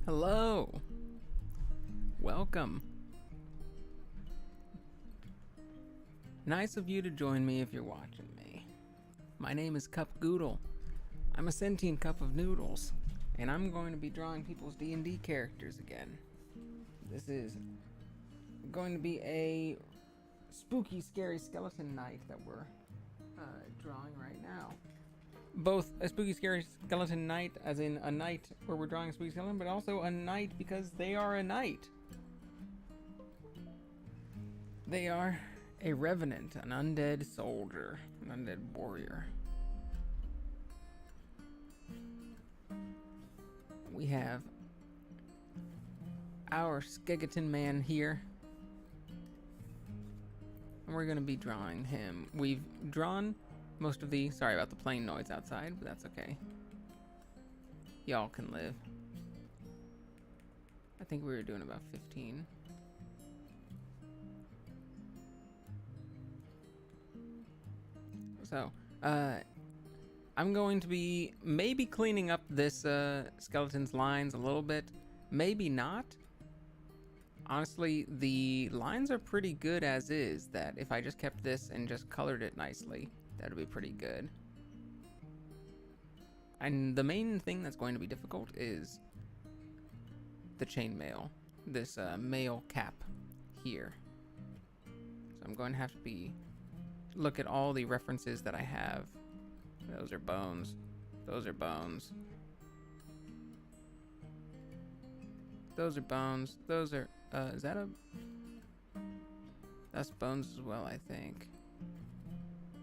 Hello. Welcome. Nice of you to join me if you're watching me. My name is Cup Goodle. I'm a sentient cup of noodles, and I'm going to be drawing people's D&D characters again. This is going to be a spooky, scary skeleton knight that we're drawing right now. Both a spooky, scary skeleton knight, as in a knight where we're drawing a spooky skeleton, but also a knight because they are a knight. They are a revenant, an undead soldier, an undead warrior. We have our skeleton man here, and we're going to be drawing him. We've drawn most of the... Sorry about the plane noise outside, but that's okay. Y'all can live. I think we were doing about 15. So, I'm going to be maybe cleaning up this skeleton's lines a little bit. Maybe not. Honestly, the lines are pretty good as is, that if I just kept this and just colored it nicely, that would be pretty good. And the main thing that's going to be difficult is the chainmail, this mail cap here. So I'm going to have to look at all the references that I have. Those are bones. Those are bones. Those are bones. Those are, is that that's bones as well, I think.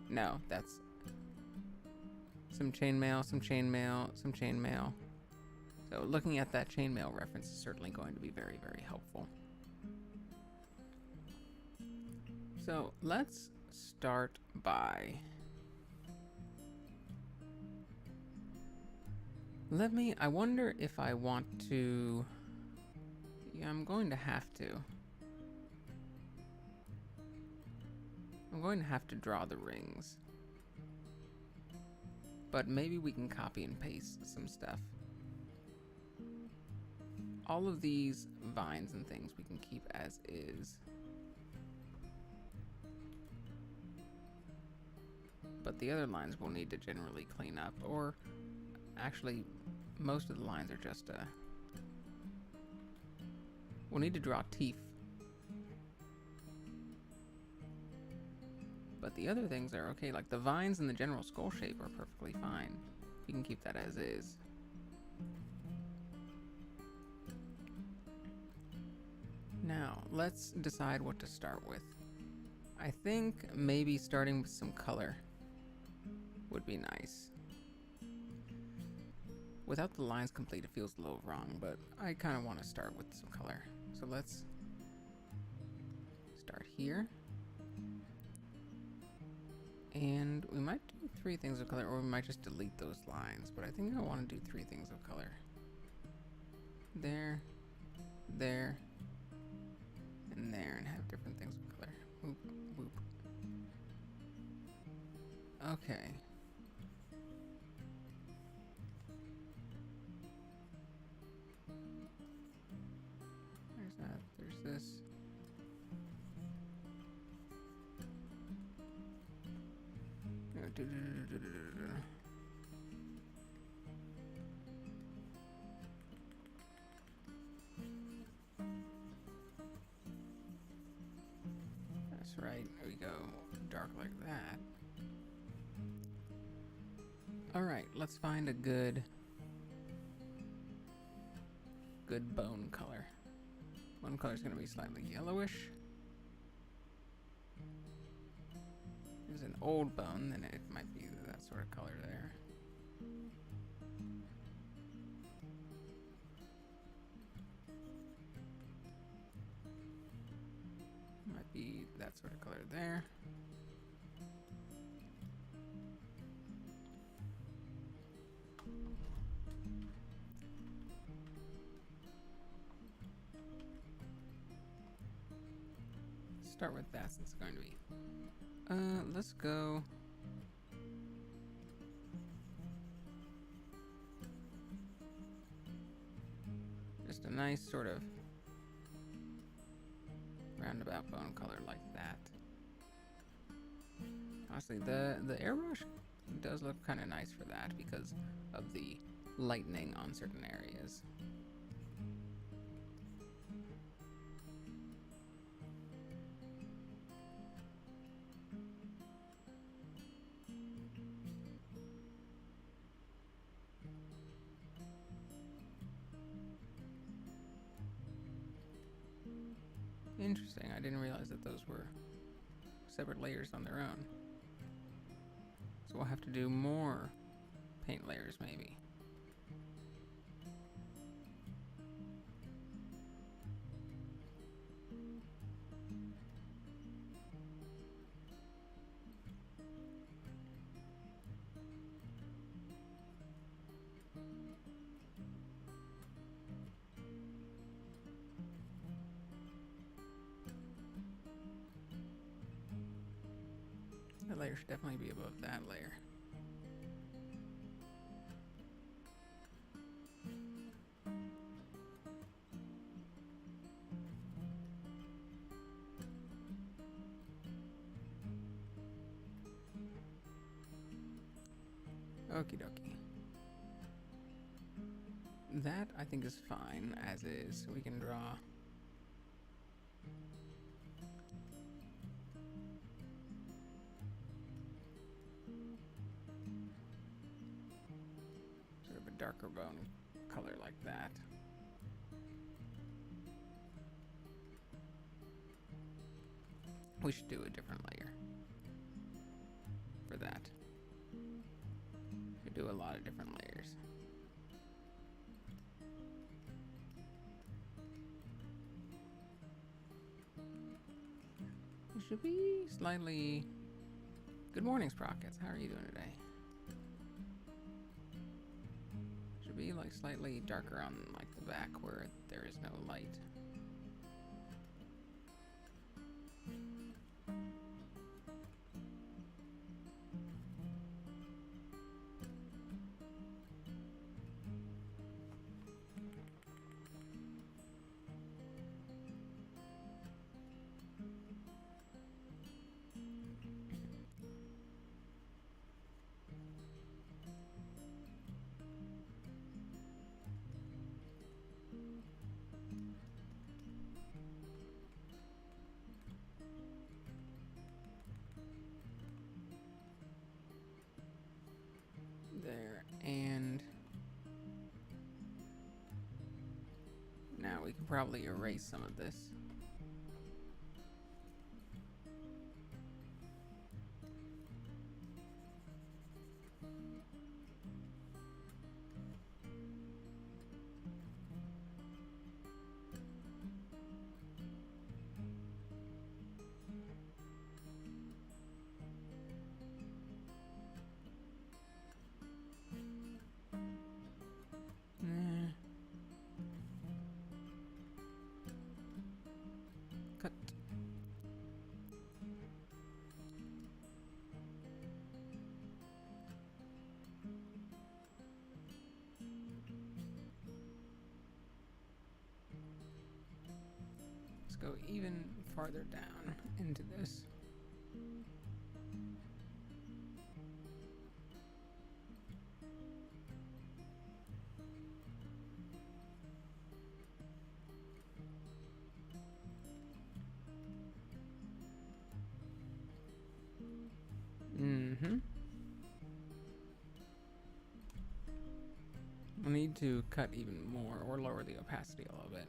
No, that's some chainmail, some chainmail, some chainmail. So looking at that chainmail reference is certainly going to be very, very helpful. So let's start by... I wonder if I want to... Yeah, I'm going to have to. I'm going to have to draw the rings. But maybe we can copy and paste some stuff. All of these vines and things we can keep as is. But the other lines we'll need to generally clean up, or actually most of the lines are just we'll need to draw teeth. But the other things are okay, like the vines and the general skull shape are perfectly fine. You can keep that as is. Now, let's decide what to start with. I think maybe starting with some color would be nice. Without the lines complete, it feels a little wrong, but I kind of want to start with some color. So let's start here. And we might do 3 things of color, or we might just delete those lines, but I think I want to do 3 things of color. There, there, and there, and have different things of color. Whoop, whoop. Okay. There's that, there's this. That's right, there we go, dark like that. Alright, let's find a good bone color. Bone color is going to be slightly yellowish. There's an old bone, then it might be that sort of color there. Might be that sort of color there. Start with that since it's going to be. Let's go. Just a nice sort of roundabout bone color like that. Honestly, the airbrush does look kind of nice for that because of the lightning on certain areas. Interesting, I didn't realize that those were separate layers on their own. So we'll have to do more paint layers maybe. That layer should definitely be above that layer. Okie dokie. That, I think, is fine as is. We can draw sort of a darker bone color like that. We should do a different layer for that. We do a lot of different layers. We should be slightly... Good morning, Sprockets. How are you doing today? Should be like slightly darker on like the back where there is no light. There, and now we can probably erase some of this. Cut. Let's go even farther down into this. We need to cut even more or lower the opacity a little bit.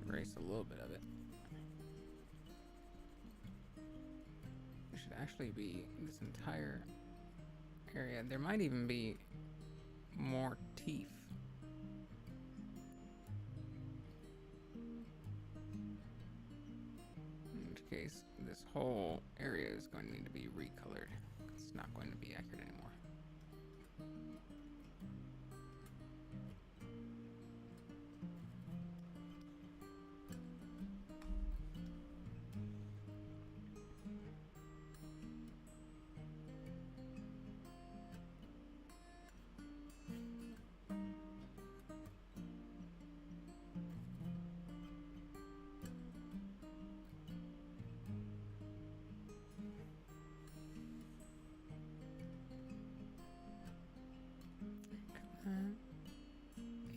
Erase a little bit of it. It should actually be this entire area. There might even be more teeth. In which case, this whole area is going to need to be recolored. It's not going to be accurate anymore.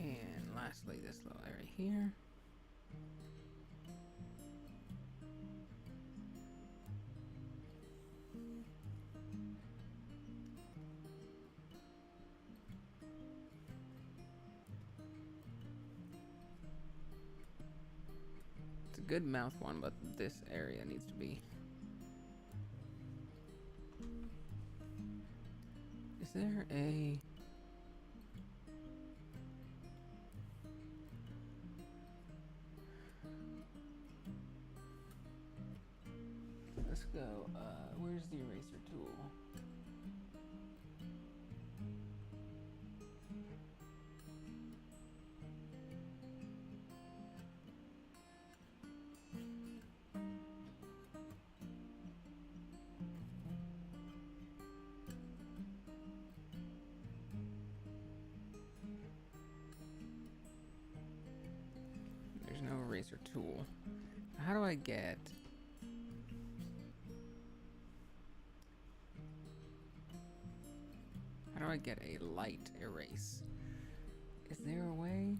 And lastly, this little area here. It's a good mouth one, but this area needs to be. Is there a... go, where's the eraser tool? There's no eraser tool. How do I get... How do I get a light erase? Is there a way?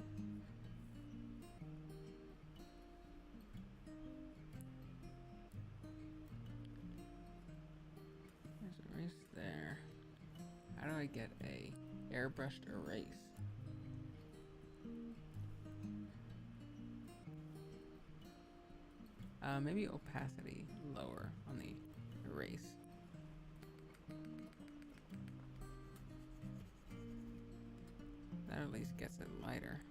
There's erase there. How do I get a airbrushed erase? Maybe opacity lower on the erase. That at least gets it lighter.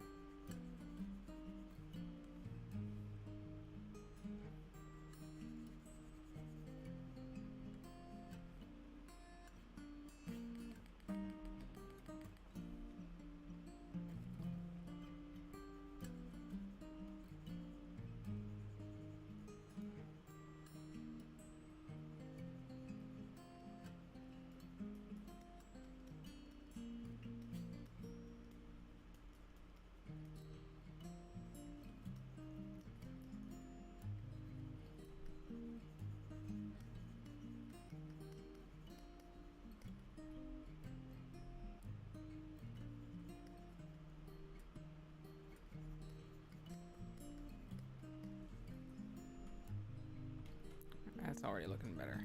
That's already looking better.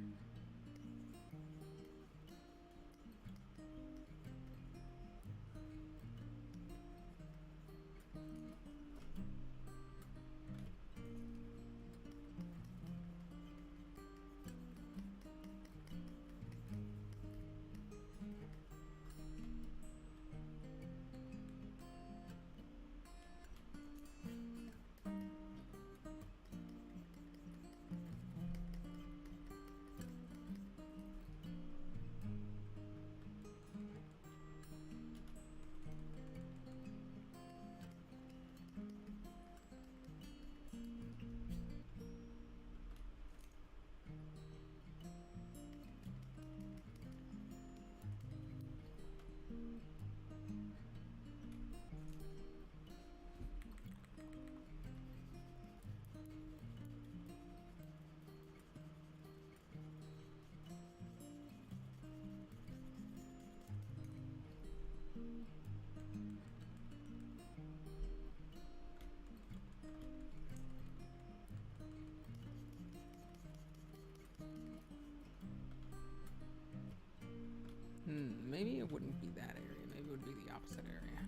Maybe it wouldn't be that area. Maybe it would be the opposite area.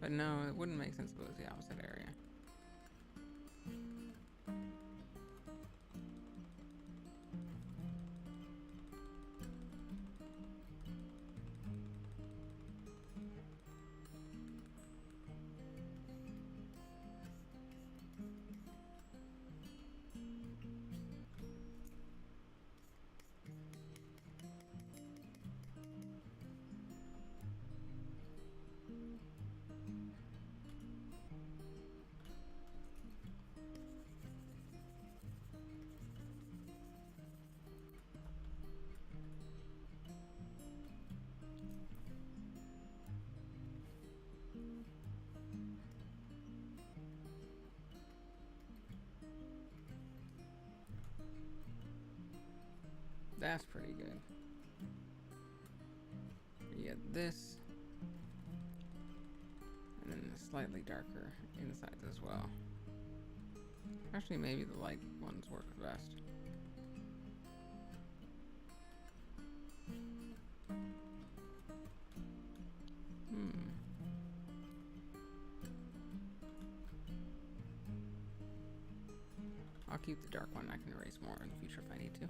But no, it wouldn't make sense if it was the opposite area. That's pretty good. You get this, and then the slightly darker insides as well. Actually, maybe the light ones work best. I'll keep the dark one. I can erase more in the future if I need to.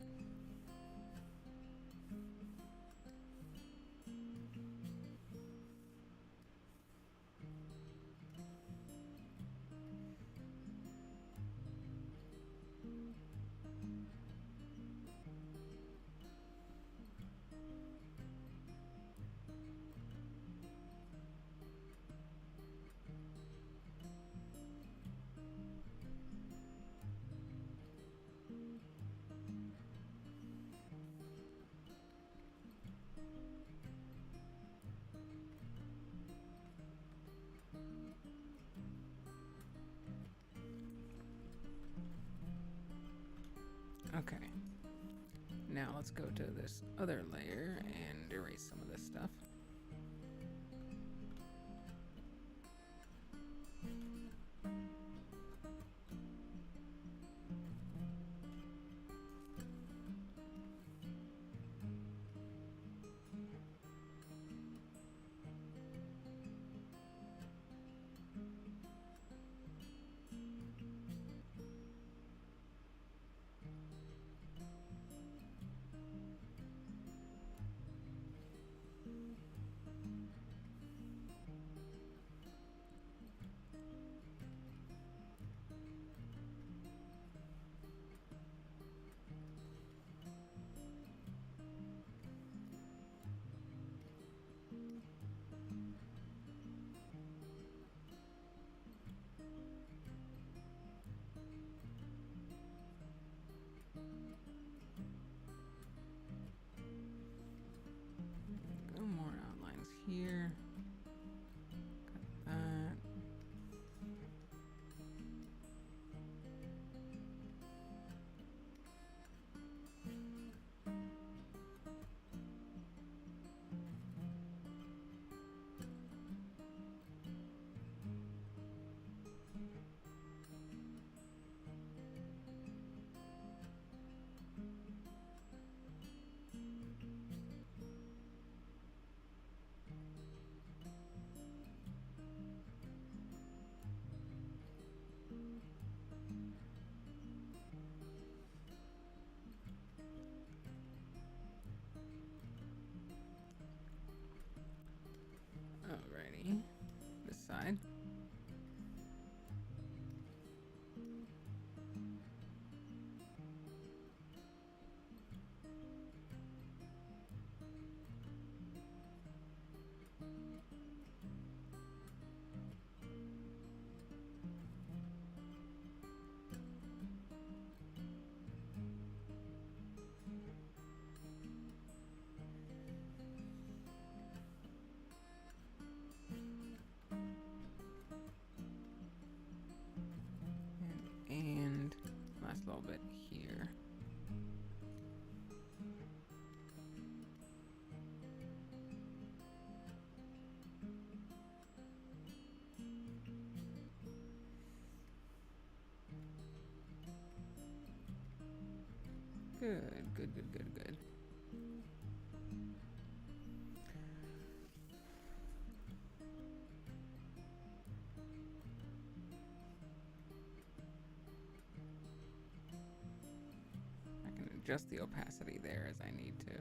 Okay. Now let's go to this other layer and erase some of this stuff. More outlines here. Got that. Alrighty, this side. And last little bit here. Good. I can adjust the opacity there as I need to.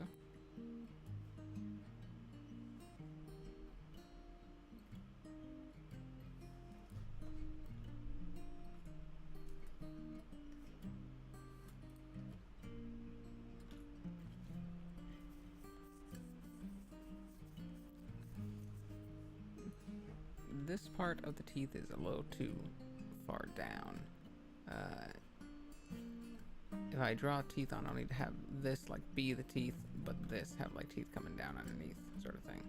This part of the teeth is a little too far down. If I draw teeth on, I'll need to have this like be the teeth, but this have like teeth coming down underneath, sort of thing.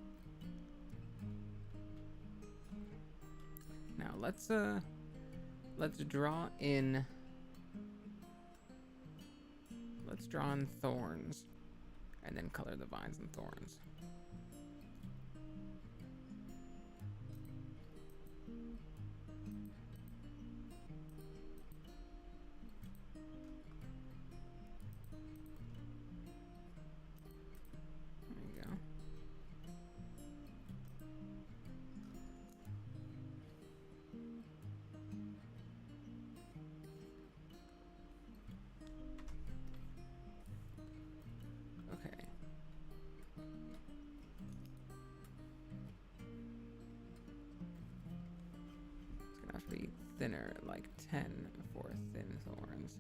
Now let's draw in thorns, and then color the vines and thorns. Be thinner, like 10 for thin thorns.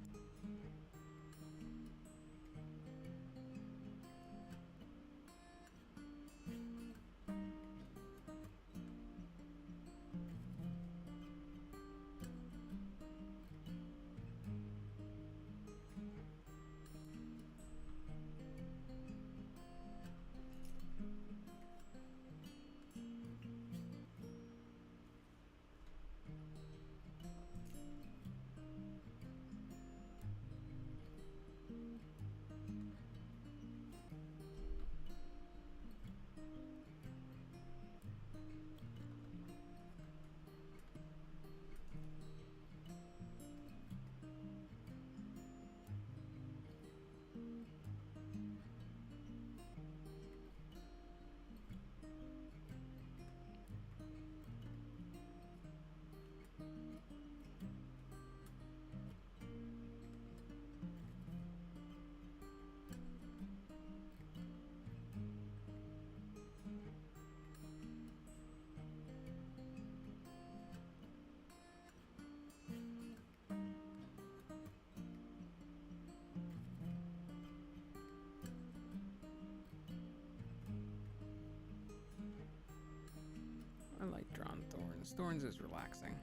Thorns is relaxing.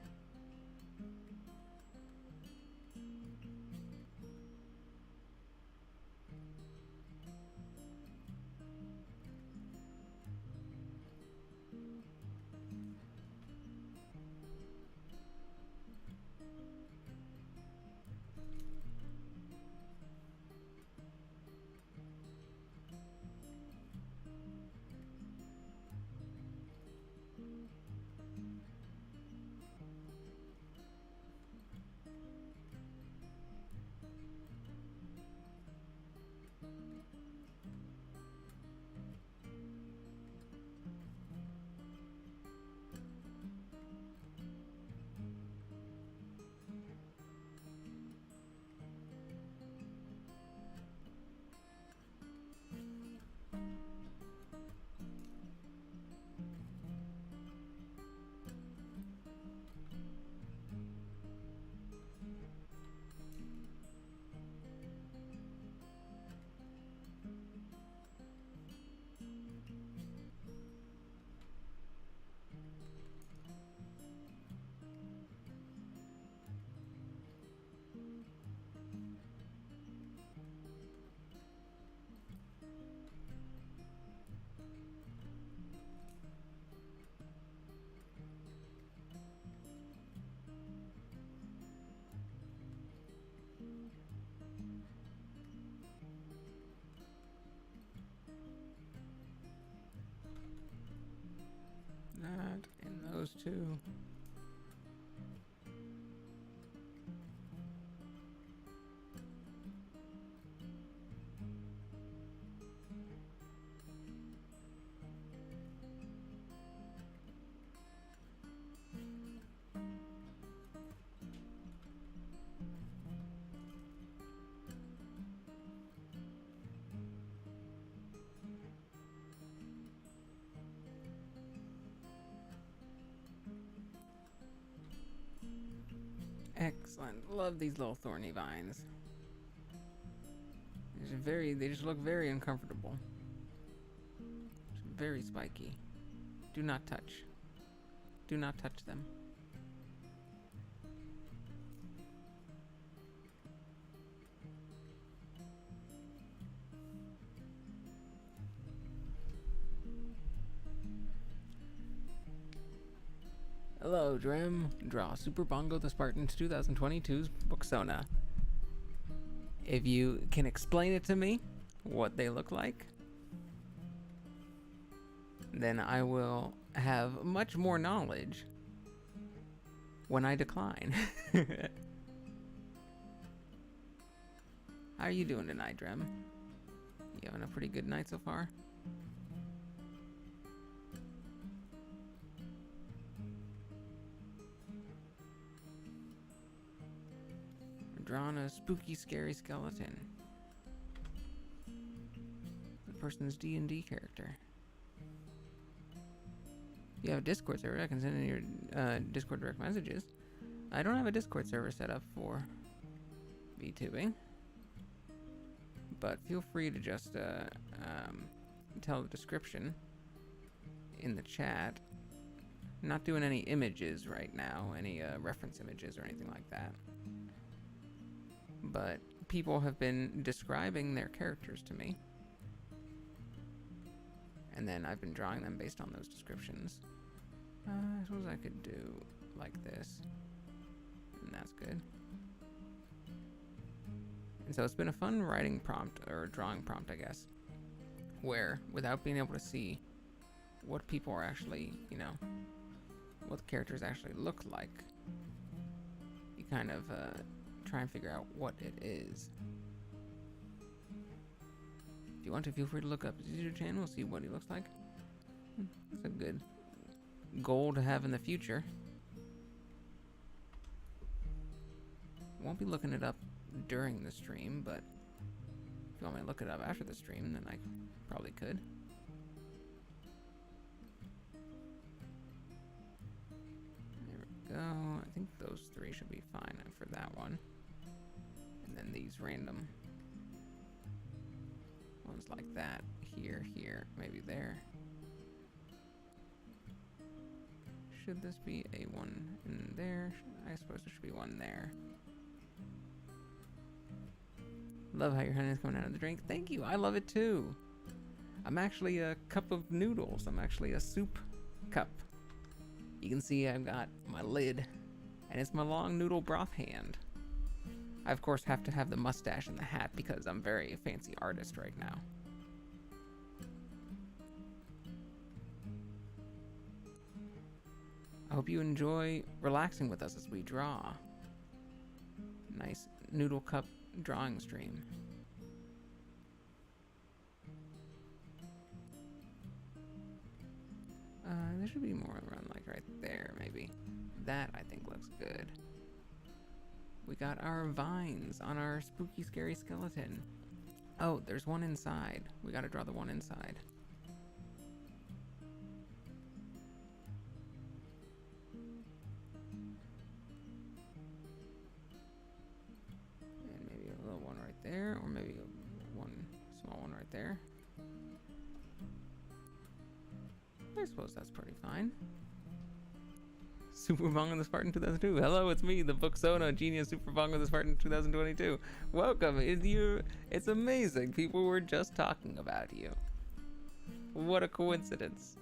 Not in those two. Excellent. Love these little thorny vines. They just look very uncomfortable. Very spiky. Do not touch. Do not touch them. Hello, Drem. Draw Super Bongo the Spartan's 2022's Booksona. If you can explain it to me, what they look like, then I will have much more knowledge when I decline. How are you doing tonight, Drem? You having a pretty good night so far? Drawn a spooky, scary skeleton. The person's D&D character. If you have a Discord server, I can send in your Discord direct messages. I don't have a Discord server set up for VTubing, but feel free to just tell the description in the chat. Not doing any images right now, any reference images or anything like that. But people have been describing their characters to me, and then I've been drawing them based on those descriptions. I suppose I could do like this, and that's good. And so it's been a fun writing prompt, or drawing prompt, I guess, where without being able to see what people are actually, what the characters actually look like, you kind of try and figure out what it is. If you want to, feel free to look up his YouTube channel, see what he looks like. That's a good goal to have in the future. Won't be looking it up during the stream, but if you want me to look it up after the stream, then I probably could. There we go. I think those three should be fine for that one. And then these random ones like that. Here, maybe there. should this be a one in there? I suppose there should be one there. Love how your honey is coming out of the drink. Thank you. I love it too. I'm actually a cup of noodles. I'm actually a soup cup. You can see I've got my lid, and it's my long noodle broth hand. I, of course, have to have the mustache and the hat because I'm a very fancy artist right now. I hope you enjoy relaxing with us as we draw. Nice noodle cup drawing stream. There should be more around, like right there, maybe. That, I think, looks good. We got our vines on our spooky, scary skeleton. Oh, there's one inside. We gotta draw the one inside. And maybe a little one right there, or maybe one small one right there. I suppose that's pretty fine. Super Bong of the Spartan 2002. Hello, it's me, the Booksona Genius Super Bong of the Spartan 2022. Welcome. It's amazing. People were just talking about you. What a coincidence.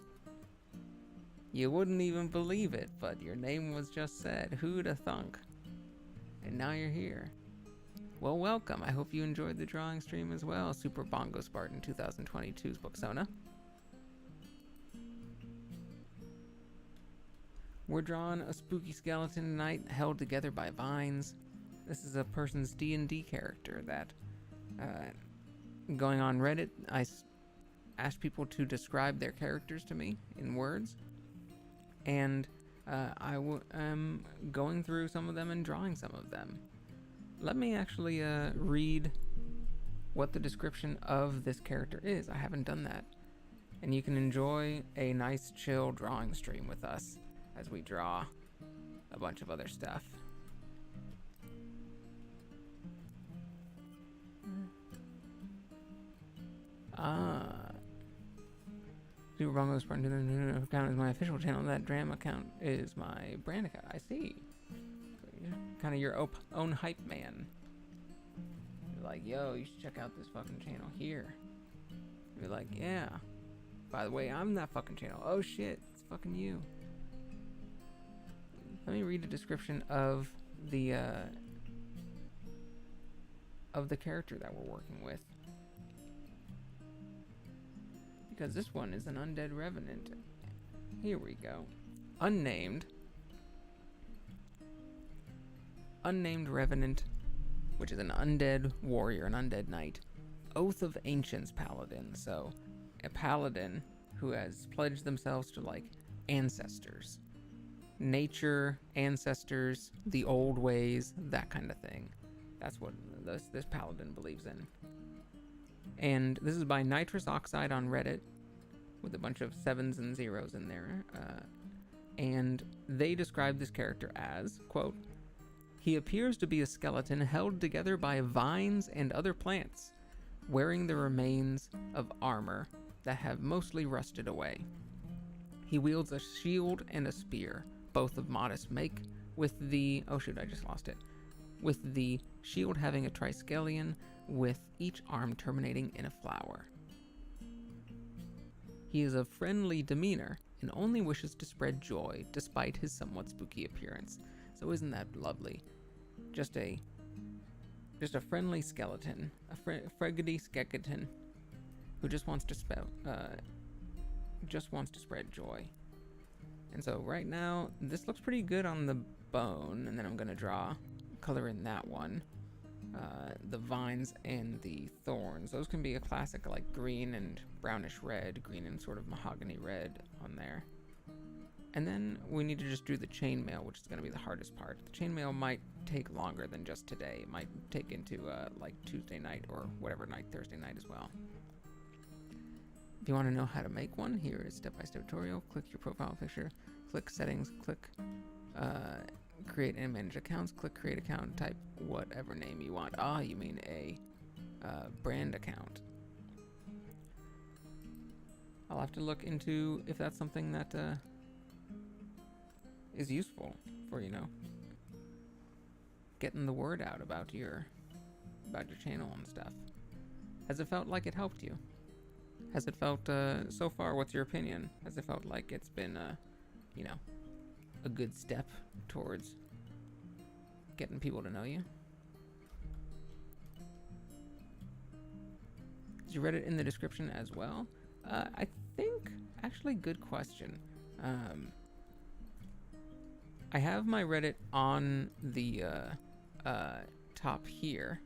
You wouldn't even believe it, but your name was just said. Who'da thunk? And now you're here. Well, welcome. I hope you enjoyed the drawing stream as well, Super Bongo Spartan 2022's Booksona. We're drawing a spooky skeleton tonight held together by vines. This is a person's D&D character that, going on Reddit, I asked people to describe their characters to me in words. And I am going through some of them and drawing some of them. Let me actually read what the description of this character is. I haven't done that. And you can enjoy a nice chill drawing stream with us as we draw a bunch of other stuff. Super Bongo Spartan account is my official channel. That Dram account is my brand account. I see. Kind of your own hype man. You're like, yo, you should check out this fucking channel here. You're like, yeah. By the way, I'm that fucking channel. Oh shit, it's fucking you. Let me read a description of the character that we're working with. Because this one is an Undead Revenant. Here we go. Unnamed Revenant, which is an undead warrior, an undead knight. Oath of Ancients paladin. So, a paladin who has pledged themselves to, like, ancestors. Nature, ancestors, the old ways, that kind of thing. That's what this paladin believes in. And this is by Nitrous Oxide on Reddit, with a bunch of 7s and 0s in there. And they describe this character as, quote, he appears to be a skeleton held together by vines and other plants, wearing the remains of armor that have mostly rusted away. He wields a shield and a spear, both of modest make, with the... oh shoot, I just lost it. With the shield having a triskelion, with each arm terminating in a flower. He is of friendly demeanor, and only wishes to spread joy, despite his somewhat spooky appearance. So isn't that lovely? Just a friendly skeleton, a freggedy skeleton, who just wants to spread joy. And so right now, this looks pretty good on the bone, and then I'm gonna draw color in that one. The vines and the thorns. Those can be a classic, like green and brownish red, green and sort of mahogany red on there. And then we need to just do the chainmail, which is going to be the hardest part. The chainmail might take longer than just today. It might take into like Tuesday night or whatever night, Thursday night as well. If you want to know how to make one, here is step-by-step tutorial. Click your profile picture, click settings, click create and manage accounts, click create account, type whatever name you want. Ah, you mean a brand account. I'll have to look into if that's something that is useful for, getting the word out about your channel and stuff. Has it felt like it helped you? Has it felt, so far, what's your opinion? Has it felt like it's been, a good step towards getting people to know you? Is your Reddit in the description as well? I think, actually, good question. I have my Reddit on the top here.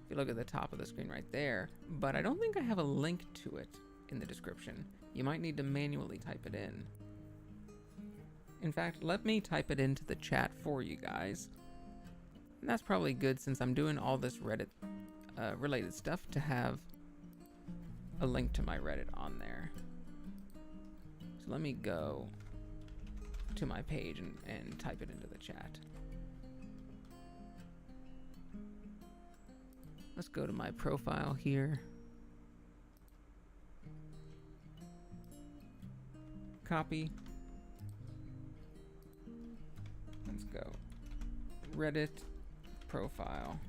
If you look at the top of the screen right there, but I don't think I have a link to it in the description. You might need to manually type it in. In fact, let me type it into the chat for you guys. And that's probably good since I'm doing all this Reddit related stuff to have a link to my Reddit on there. So let me go to my page and type it into the chat. Let's go to my profile here. Copy. Let's go. Reddit profile.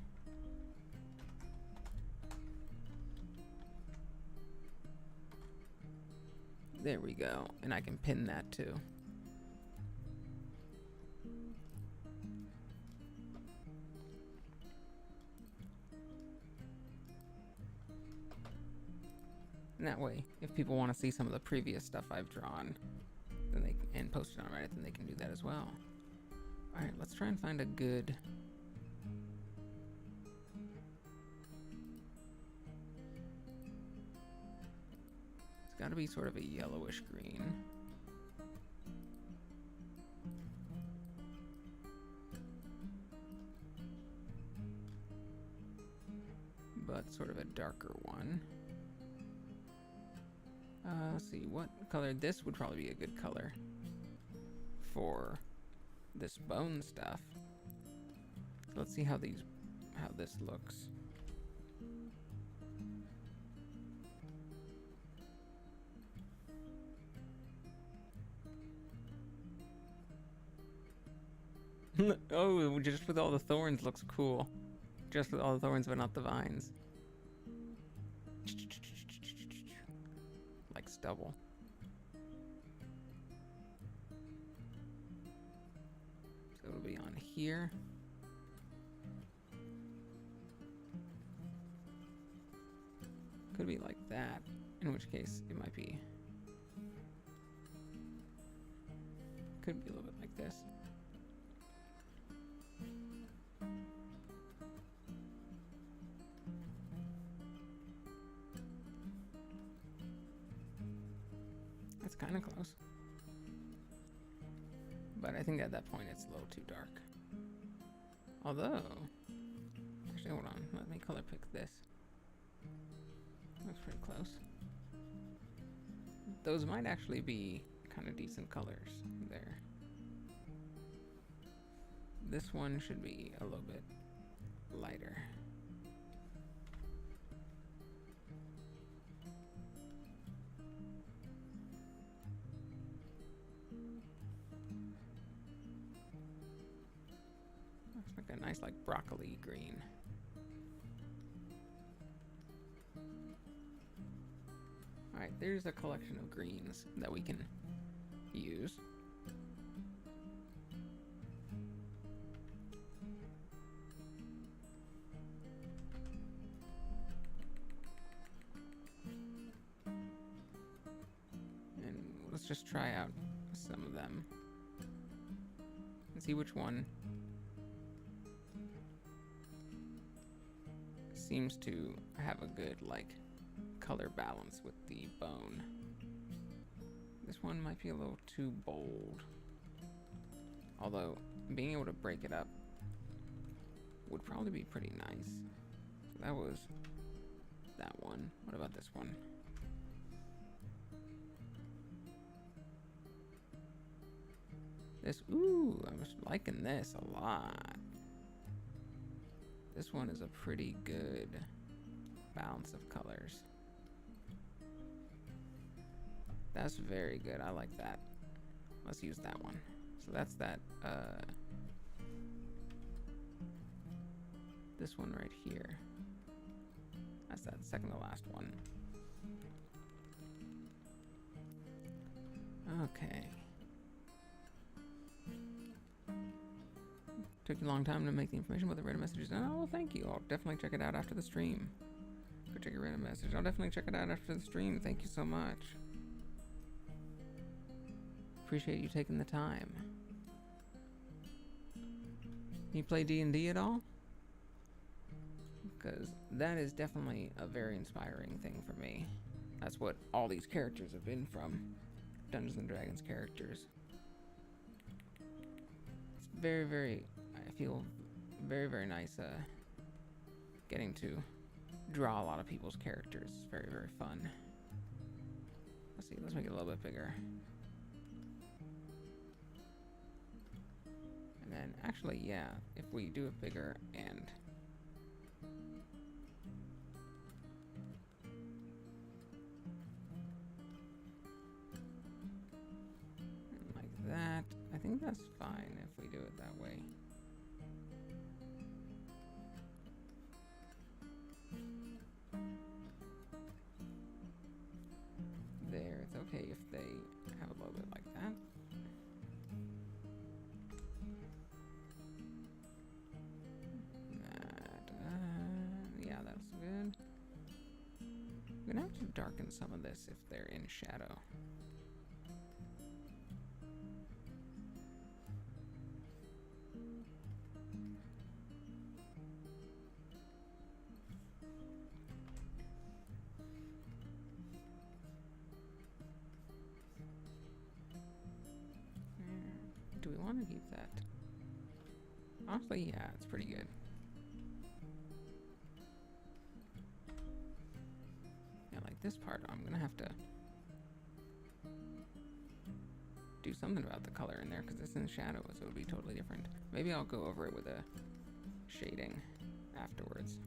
There we go. And I can pin that too. And that way, if people want to see some of the previous stuff I've drawn, then and posted on Reddit, then they can do that as well. All right, let's try and find a good. It's got to be sort of a yellowish green. But sort of a darker one. Let's see, what color? This would probably be a good color for this bone stuff. So let's see how this looks. Oh, just with all the thorns looks cool. Just with all the thorns, but not the vines. Like stubble. So it'll be on here. Could be like that, in which case it might be. Could be a little bit like this. That's kind of close. But I think at that point it's a little too dark. Although, actually hold on, let me color pick this. Looks pretty close. Those might actually be kind of decent colors there. This one should be a little bit lighter. Looks like a nice, like, broccoli green. Alright, there's a collection of greens that we can use. And let's just try out some of them and see which one seems to have a good, like, color balance with the bone. This one might be a little too bold. Although, being able to break it up would probably be pretty nice. So that was that one. What about this one? This, ooh, I was liking this a lot. This one is a pretty good balance of colors. That's very good. I like that. Let's use that one. So that's that, this one right here. That's that second to last one. Okay. Took you a long time to make the information about the random messages. Oh, well, thank you. I'll definitely check it out after the stream. Go check your random message. I'll definitely check it out after the stream. Thank you so much. Appreciate you taking the time. You play D&D at all? Because that is definitely a very inspiring thing for me. That's what all these characters have been from. Dungeons and Dragons characters. It's very, very, I feel very, very nice getting to draw a lot of people's characters. It's very, very fun. Let's see, let's make it a little bit bigger. And then, actually, yeah, if we do it bigger and like that, I think that's fine if we do it that way. There, it's okay if they have a little bit like that. Yeah, that's good. I'm gonna have to darken some of this if they're in shadow. Do we want to keep that? Honestly, yeah, it's pretty good. Yeah, like this part, I'm gonna have to do something about the color in there because it's in shadow, so it would be totally different. Maybe I'll go over it with a shading afterwards.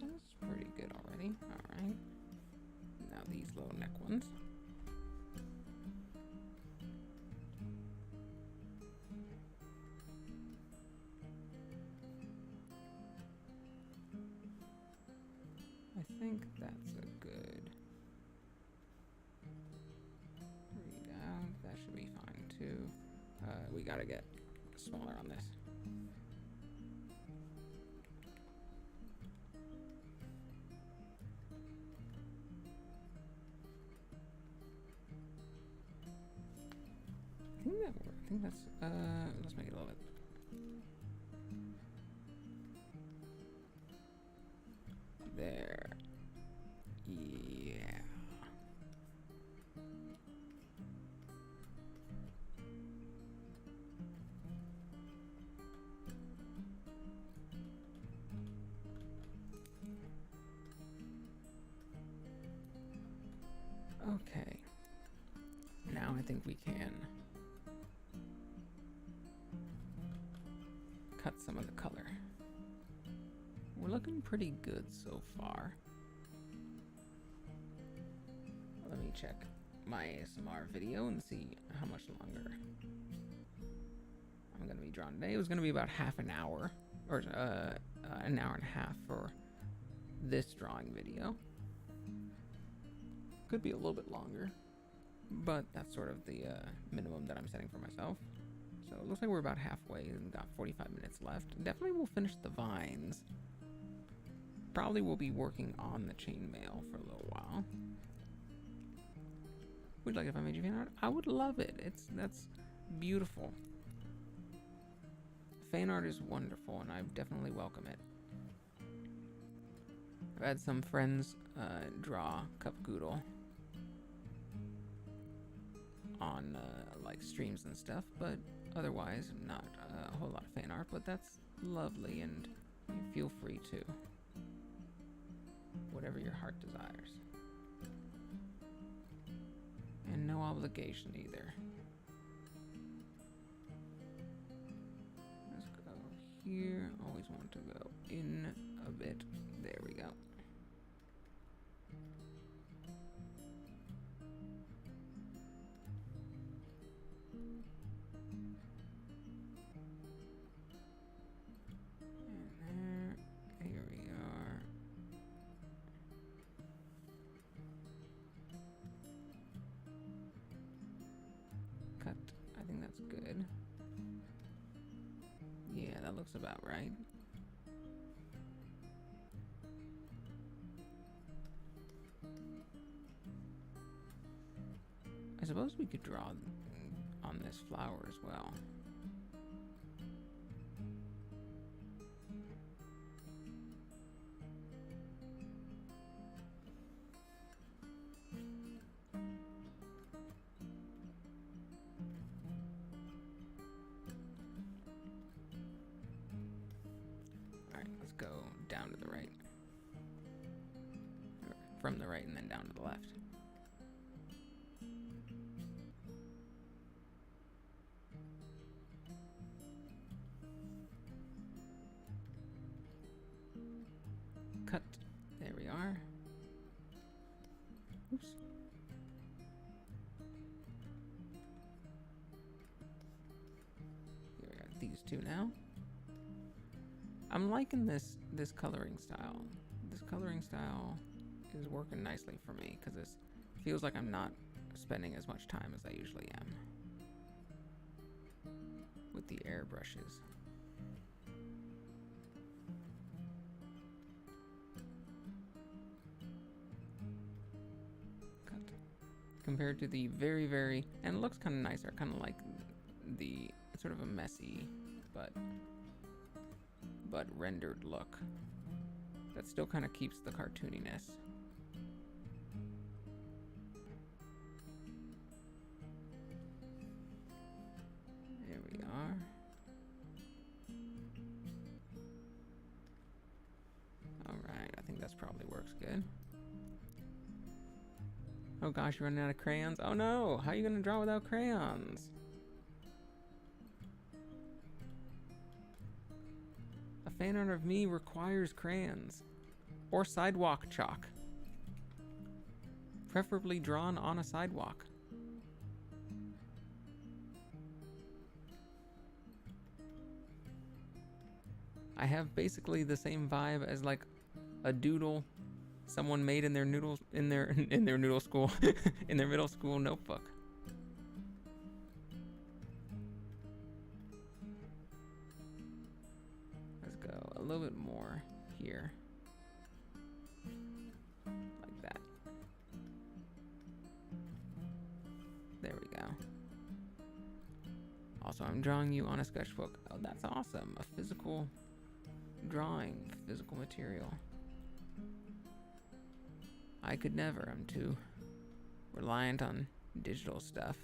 That's pretty good already. Alright. Now these little neck ones. I think that's a good readout. That should be fine too. We gotta get smaller on this. I think that works. I think that's, let's make it a little bit. There. Yeah. Okay. Now I think we can cut some of the color. We're looking pretty good so far. Let me check my ASMR video and see how much longer I'm gonna be drawing today. It was gonna be about half an hour, or an hour and a half for this drawing video. Could be a little bit longer, but that's sort of the minimum that I'm setting for myself. So it looks like we're about halfway and got 45 minutes left. Definitely will finish the vines. Probably will be working on the chainmail for a little while. Would you like if I made you fan art? I would love it. That's beautiful. Fan art is wonderful, and I definitely welcome it. I've had some friends draw Goodle on like streams and stuff, but otherwise not a whole lot of fan art. But that's lovely, and you feel free to. Whatever your heart desires. And no obligation either. Let's go here. Always want to go in a bit. There we go. that looks about right. I suppose we could draw on this flower as well. Go down to the right. From the right and then down to the left. Cut. There we are. Oops. Here we got these two now. I'm liking this coloring style. This coloring style is working nicely for me because it feels like I'm not spending as much time as I usually am with the airbrushes. Cut. Compared to the very, and it looks kind of nicer, kind of like the sort of a messy but rendered look that still kind of keeps the cartooniness. There we are. All right, I think that's probably works good. Oh gosh, you're running out of crayons? Oh no, how are you gonna draw without crayons? Fan art of me requires crayons or sidewalk chalk, preferably drawn on a sidewalk. I have basically the same vibe as like a doodle someone made in their noodles in their noodle school in their middle school notebook. A little bit more here, like that. There we go. Also, I'm drawing you on a sketchbook. Oh, that's awesome. A physical drawing, physical material. I could never. I'm too reliant on digital stuff.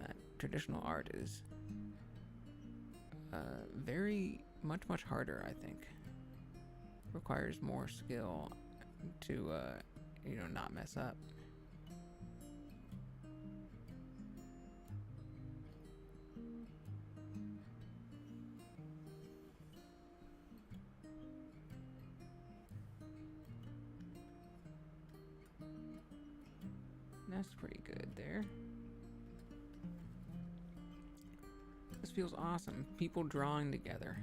That traditional art is very much harder, I think. Requires more skill to not mess up. That's pretty good there. This feels awesome. People drawing together.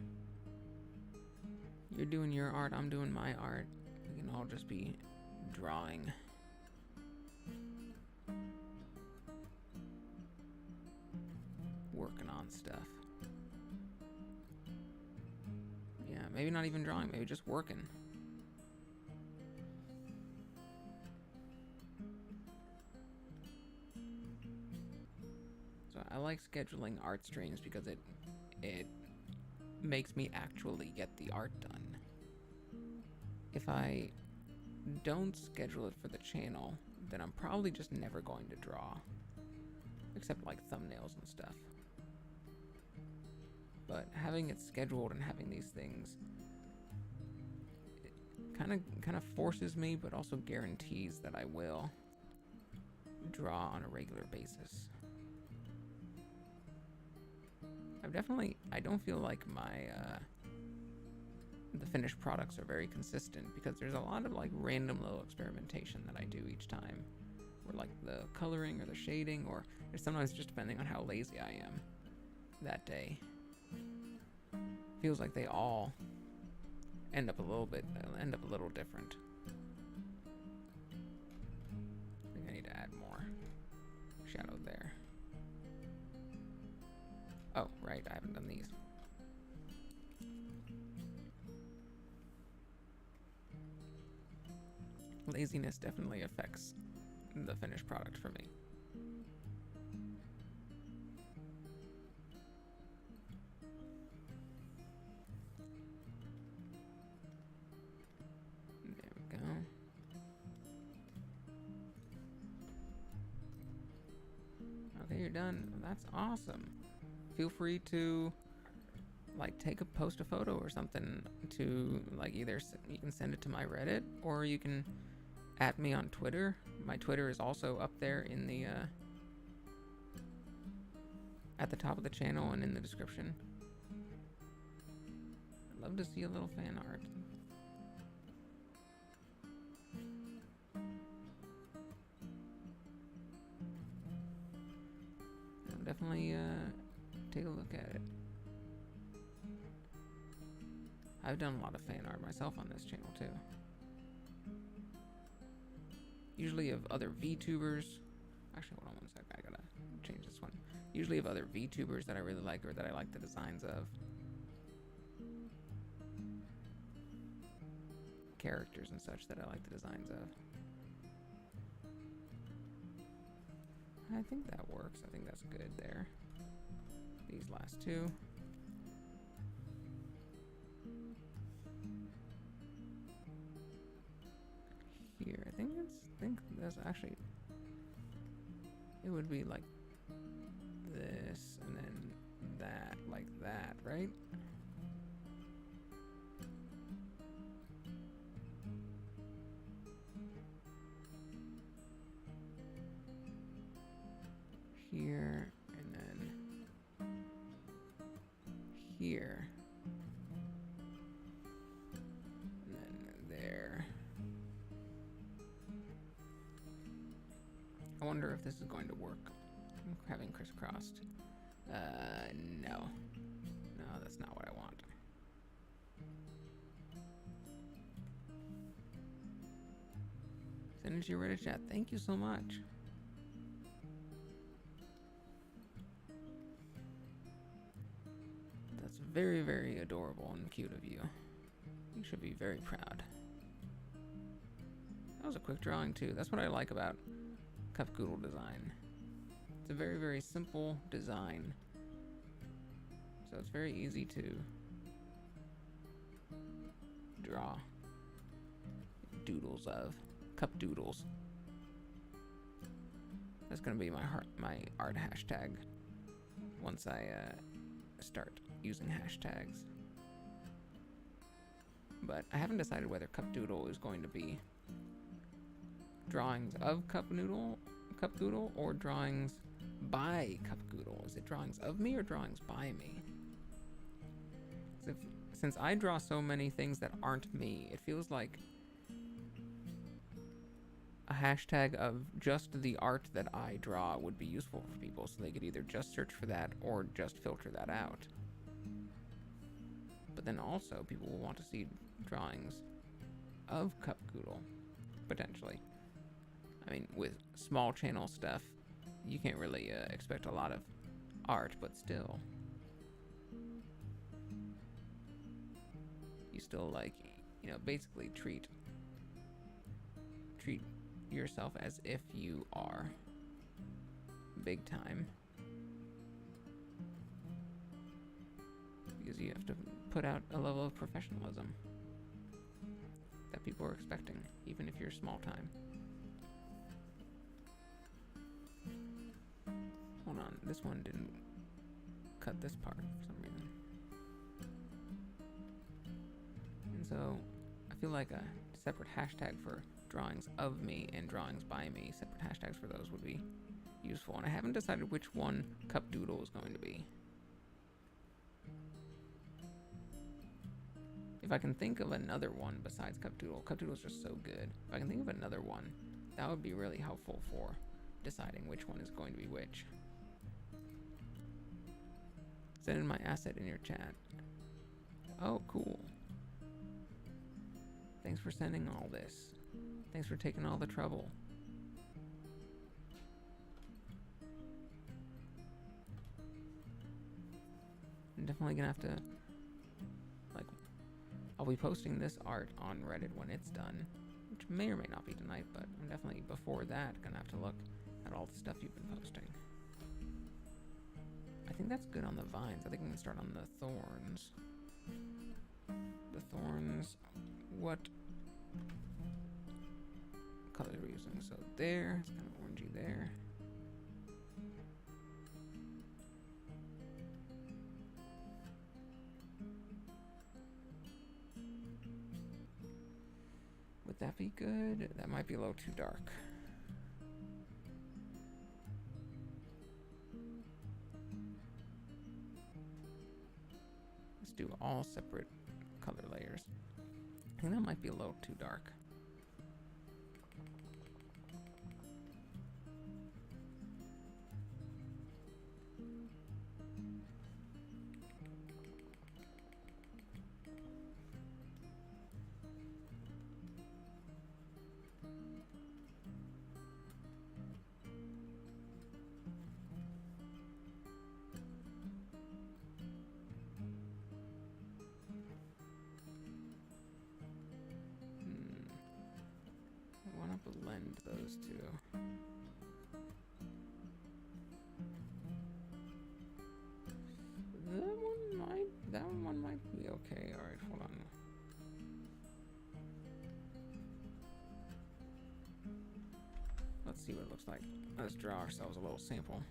You're doing your art, I'm doing my art. We can all just be drawing. Working on stuff. Yeah, maybe not even drawing, maybe just working. I like scheduling art streams because it makes me actually get the art done. If I don't schedule it for the channel, then I'm probably just never going to draw. Except like thumbnails and stuff. But having it scheduled and having these things, it kind of forces me, but also guarantees that I will draw on a regular basis. I don't feel like the finished products are very consistent because there's a lot of like random little experimentation that I do each time. Or like the coloring or the shading, or sometimes just depending on how lazy I am that day. Feels like they all end up a little different. I think I need to add more shadow there. right, I haven't done these. Laziness definitely affects the finished product for me. There we go. Okay, you're done. That's awesome. Feel free to post a photo or something to either you can send it to my Reddit or you can at me on Twitter. My Twitter is also up there in the at the top of the channel and in the description. I'd love to see a little fan art. I'll definitely take a look at it. I've done a lot of fan art myself on this channel too. Usually of other VTubers. Actually, hold on one sec. I gotta change this one. Usually of other VTubers that I really like or that I like the designs of. Characters and such that I like the designs of. I think that works. I think that's good there. These last two. Here, I think that's actually, it would be like this and then that, like that, right? Here and then here and then there. I wonder if this is going to work. I'm having crisscrossed. No. No, that's not what I want. Send it to your Reddit chat. Thank you so much. That's very, very adorable and cute of you. You should be very proud. That was a quick drawing too. That's what I like about Goodle design. It's a very, very simple design. So it's very easy to draw doodles of. Cup doodles. That's gonna be my art hashtag once I start using hashtags. But I haven't decided whether Cup Doodle is going to be drawings of Cup Goodle, or drawings by Cup Goodle. Is it drawings of me or drawings by me? Since I draw so many things that aren't me, it feels like a hashtag of just the art that I draw would be useful for people, so they could either just search for that or just filter that out. But then also people will want to see drawings of Cup Goodle, potentially. I mean, with small channel stuff, you can't really expect a lot of art, but still. You still, basically treat yourself as if you are big time. Because you have to put out a level of professionalism that people are expecting, even if you're small time. Hold on, this one didn't cut this part for some reason. And so I feel like a separate hashtag for drawings of me and drawings by me, separate hashtags for those would be useful. And I haven't decided which one Cup Doodle is going to be. If I can think of another one besides Cup Doodle is just so good. If I can think of another one, that would be really helpful for deciding which one is going to be which. Send in my asset in your chat. Oh, cool. Thanks for sending all this. Thanks for taking all the trouble. definitely gonna have to, like, I'll be posting this art on Reddit when it's done, which may or may not be tonight, but I'm definitely before that gonna have to look at all the stuff you've been posting. I think that's good on the vines. I think we can start on the thorns. The thorns, what color we're using? So there, it's kind of orangey there. Would that be good? That might be a little too dark. Let's do all separate color layers. I think that might be a little too dark. Blend those two. That one might be okay. All right, hold on. Let's see what it looks like. Let's draw ourselves a little sample.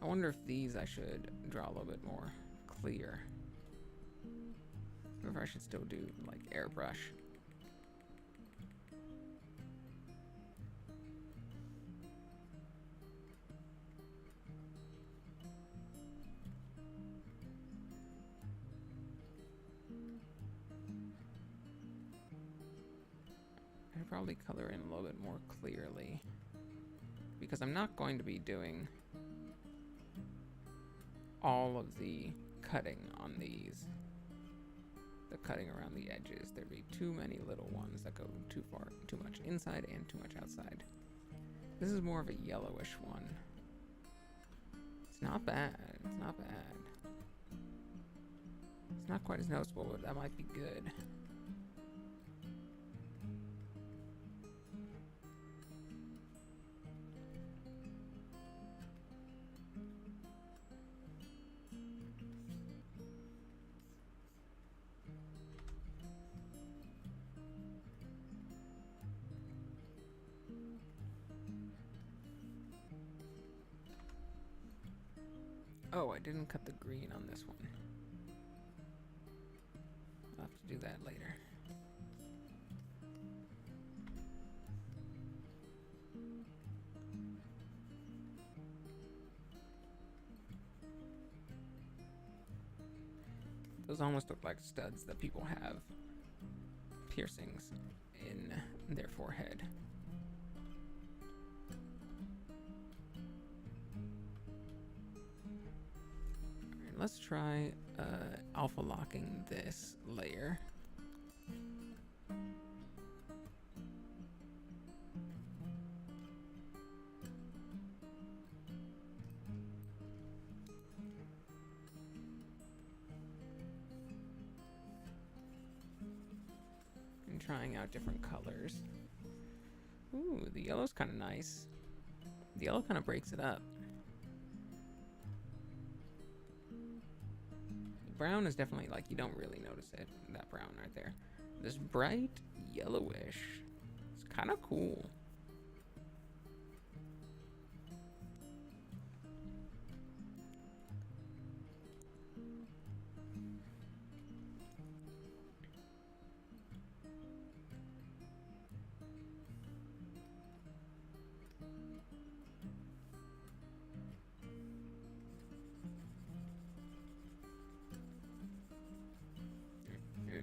I wonder if these I should draw a little bit more clear, or if I should still do like airbrush. Probably color in a little bit more clearly, because I'm not going to be doing all of the cutting on these, the cutting around the edges. There'd be too many little ones that go too far, too much inside and too much outside. This is more of a yellowish one. It's not bad. It's not bad. It's not quite as noticeable, but that might be good. Oh, I didn't cut the green on this one. I'll have to do that later. Those almost look like studs that people have piercings in their forehead. Let's try alpha locking this layer. And trying out different colors. Ooh, the yellow's kind of nice. The yellow kind of breaks it up. Brown is definitely, like, you don't really notice it, that brown right there. This bright yellowish, it's kind of cool.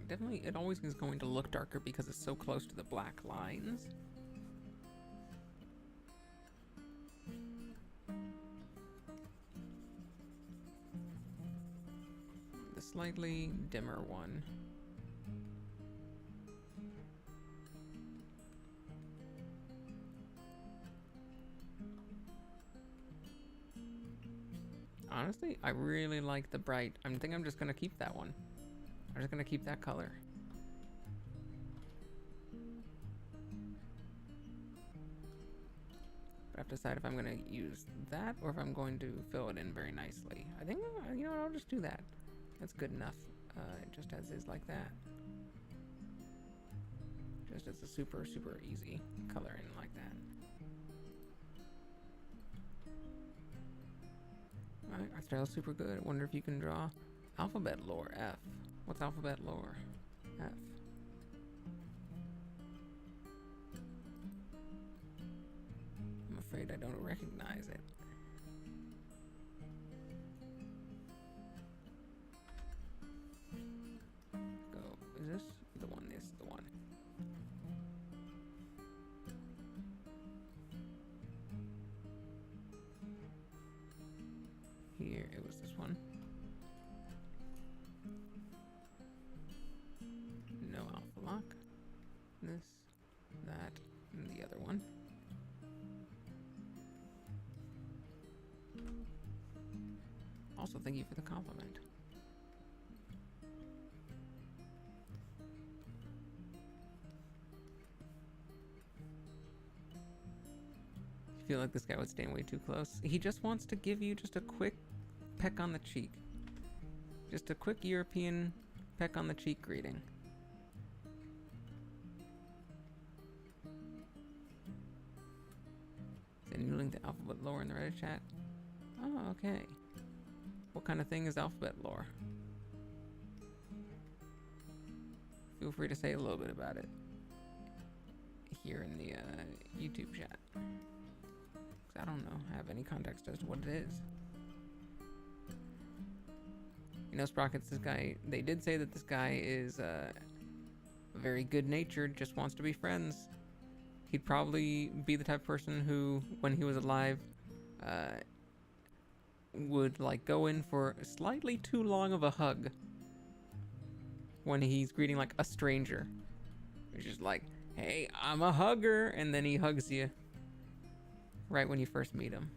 Definitely, it always is going to look darker because it's so close to the black lines. The slightly dimmer one. Honestly, I really like the bright. I think I'm just gonna keep that one. I'm just gonna keep that color. But I have to decide if I'm gonna use that or if I'm going to fill it in very nicely. I think, you know what, I'll just do that. That's good enough, just as is like that. Just as a super, super easy color in like that. Alright, art style is super good. I wonder if you can draw alphabet lore, F. What's alphabet lore? F. I'm afraid I don't recognize it. Go. Is this the one? This is the one. Here, it was this one. No alpha lock. This, that, and the other one. Also, thank you for the compliment. I feel like this guy would stand way too close. He just wants to give you just a quick peck on the cheek. Just a quick European peck on the cheek greeting. Is anyone linked to alphabet lore in the Reddit chat? Oh, okay. What kind of thing is alphabet lore? Feel free to say a little bit about it here in the YouTube chat. 'Cause I don't know, have any context as to what it is. You know, Sprockets, this guy, they did say that this guy is very good-natured, just wants to be friends. He'd probably be the type of person who, when he was alive, would like go in for slightly too long of a hug when he's greeting like a stranger. He's just like, hey, I'm a hugger, and then he hugs you right when you first meet him.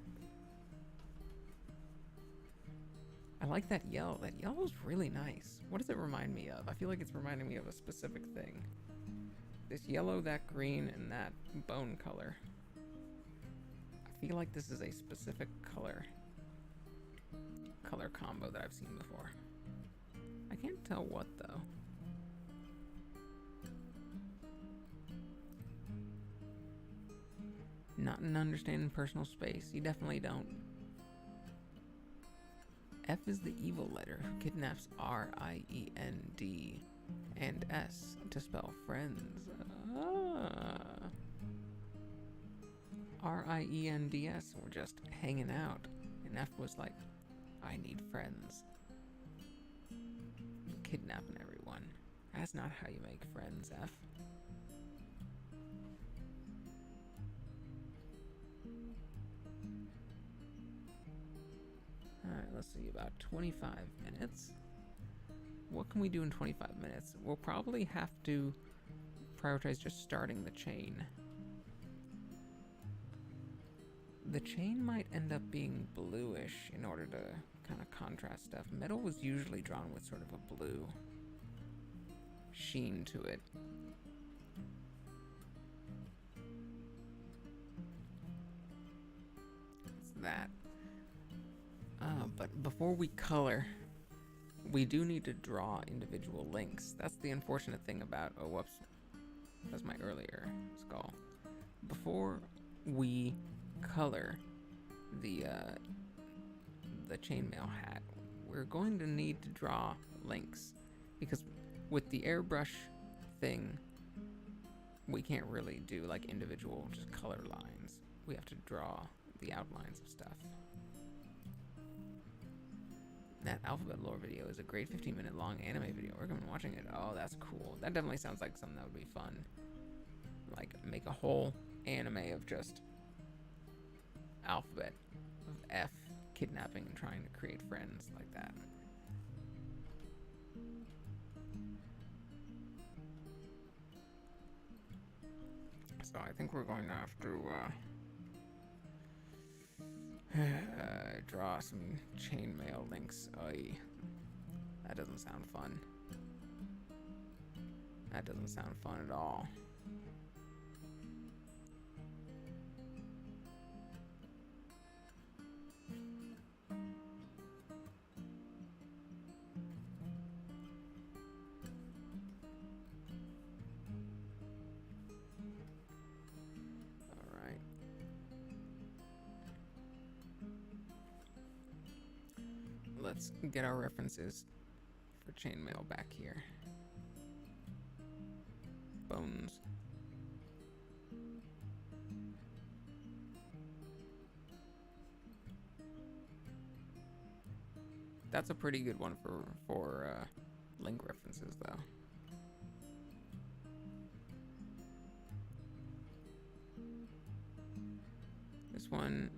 I like that yellow. That yellow is really nice. What does it remind me of? I feel like it's reminding me of a specific thing. This yellow, that green, and that bone color. I feel like this is a specific color combo that I've seen before. I can't tell what though. Not an understanding personal space. You definitely don't. F is the evil letter who kidnaps R-I-E-N-D and S to spell friends. R-I-E-N-D-S. We're just hanging out. And F was like, I need friends. Kidnapping everyone. That's not how you make friends, F. Alright, let's see, about 25 minutes. What can we do in 25 minutes? We'll probably have to prioritize just starting the chain. The chain might end up being bluish in order to kind of contrast stuff. Metal was usually drawn with sort of a blue sheen to it. It's that. But before we color, we do need to draw individual links. That's the unfortunate thing about, oh whoops, that's my earlier skull. Before we color the chainmail hat, we're going to need to draw links, because with the airbrush thing, we can't really do like individual just color lines. We have to draw the outlines of stuff. That alphabet lore video is a great 15-minute long anime video. We're going to be watching it. Oh, that's cool. That definitely sounds like something that would be fun. Like, make a whole anime of just alphabet of F kidnapping and trying to create friends like that. So I think we're going to have to draw some chainmail links. Oy. That doesn't sound fun. That doesn't sound fun at all. Let's get our references for chainmail back here. Bones. That's a pretty good one for link references, though. This one.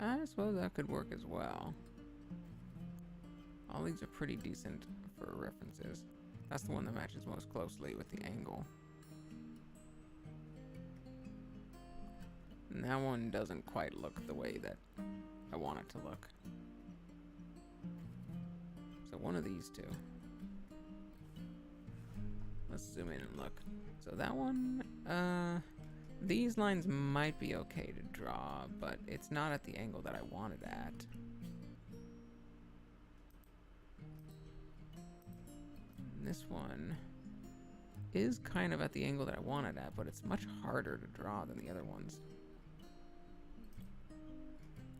I suppose that could work as well. All these are pretty decent for references. That's the one that matches most closely with the angle. And that one doesn't quite look the way that I want it to look. So one of these two. Let's zoom in and look. So that one, these lines might be okay to draw, but it's not at the angle that I want it at. And this one is kind of at the angle that I want it at, but it's much harder to draw than the other ones.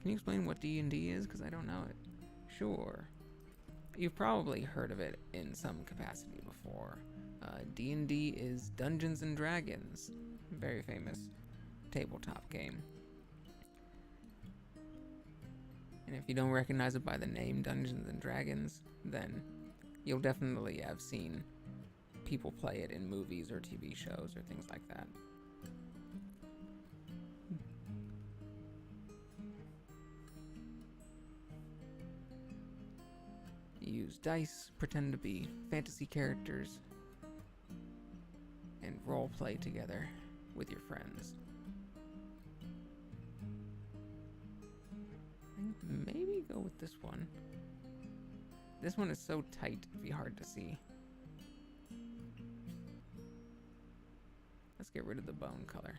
Can you explain what D&D is? Because I don't know it. Sure. You've probably heard of it in some capacity before. D&D is Dungeons and Dragons. Very famous tabletop game. And if you don't recognize it by the name Dungeons and Dragons, then you'll definitely have seen people play it in movies or TV shows or things like that. You use dice, pretend to be fantasy characters, and role play together with your friends. I think maybe go with this one. This one is so tight, it'd be hard to see. Let's get rid of the bone color.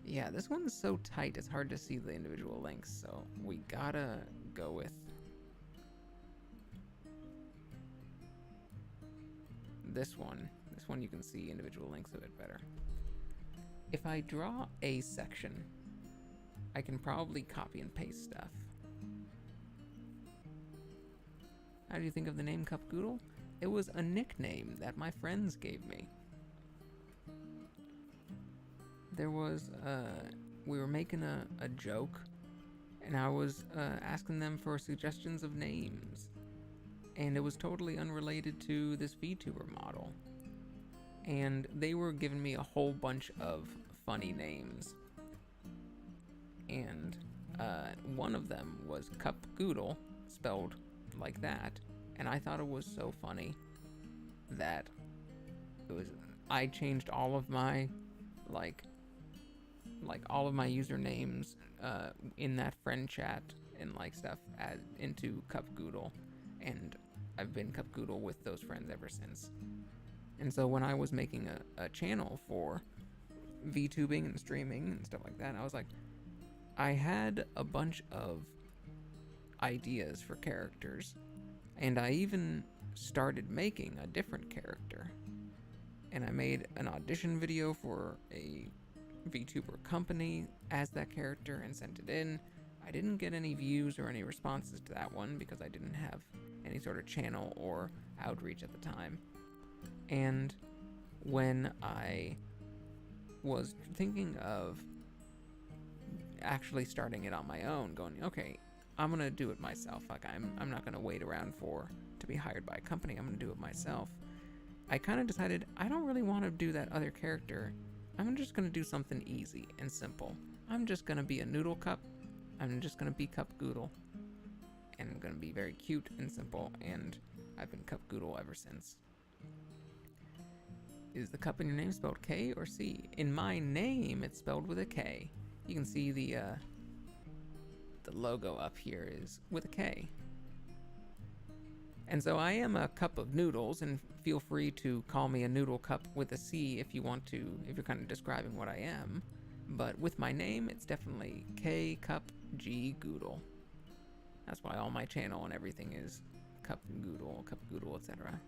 Yeah, this one's so tight, it's hard to see the individual links, so we gotta go with this one. This one you can see individual links a bit better. If I draw a section, I can probably copy and paste stuff. How do you think of the name Goodle? It was a nickname that my friends gave me. There was, we were making a joke, and I was asking them for suggestions of names. And it was totally unrelated to this Vtuber model. And they were giving me a whole bunch of funny names. And one of them was Goodle, spelled like that. And I thought it was so funny that I changed all of my, like all of my usernames in that friend chat and like stuff into Goodle. And I've been Goodle with those friends ever since. And so when I was making a channel for VTubing and streaming and stuff like that, I was like, I had a bunch of ideas for characters, and I even started making a different character. And I made an audition video for a VTuber company as that character and sent it in. I didn't get any views or any responses to that one because I didn't have any sort of channel or outreach at the time. And when I was thinking of actually starting it on my own, going, okay, I'm gonna do it myself. Like I'm not gonna wait around to be hired by a company. I'm gonna do it myself. I kind of decided I don't really want to do that other character. I'm just gonna do something easy and simple. I'm just gonna be a noodle cup. I'm just gonna be Goodle. And I'm gonna be very cute and simple, and I've been Goodle ever since. Is the cup in your name spelled K or C? In my name, it's spelled with a K. You can see the logo up here is with a K. And so I am a cup of noodles, and feel free to call me a noodle cup with a C if you want to, if you're kind of describing what I am. But with my name, it's definitely K Cup G Goodle. That's why all my channel and everything is Cup Goodle, etc.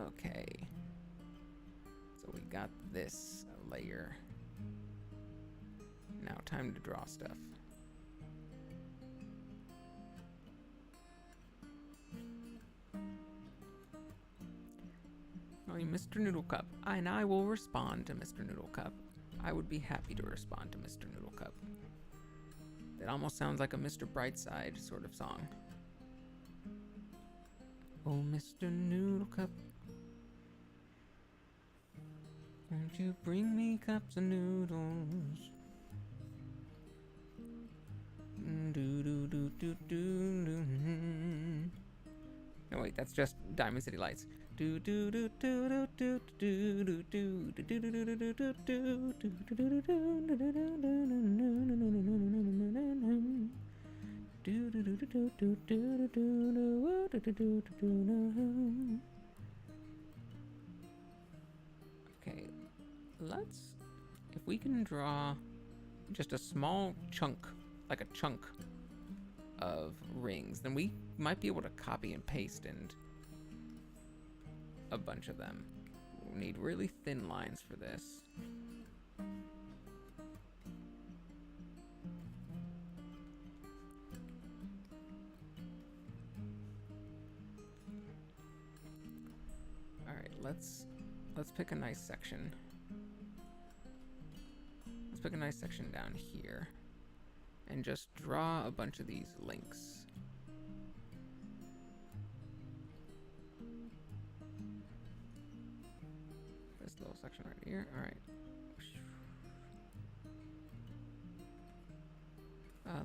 Okay. So we got this layer. Now time to draw stuff. Mr. Noodle Cup, and I will respond to Mr. Noodle Cup. I would be happy to respond to Mr. Noodle Cup. That almost sounds like a Mr. Brightside sort of song. Oh, Mr. Noodle Cup, won't you bring me cups of noodles? No, wait, that's just Diamond City Lights. Okay, if we can draw just a small chunk, like a chunk of rings, then we might be able to copy and paste and a bunch of them. We'll need really thin lines for this. All right, let's pick a nice section. Let's pick a nice section down here and just draw a bunch of these links. This little section right here. All right.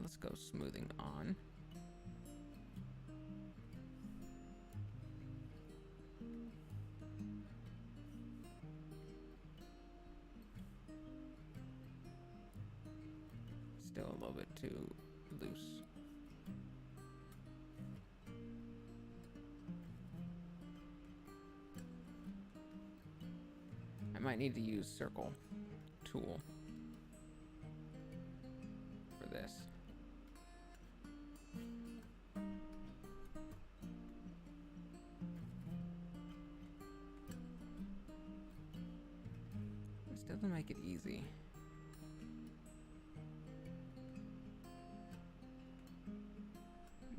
Let's go smoothing on. Still a little bit too loose. I might need to use circle tool for this. This doesn't make it easy.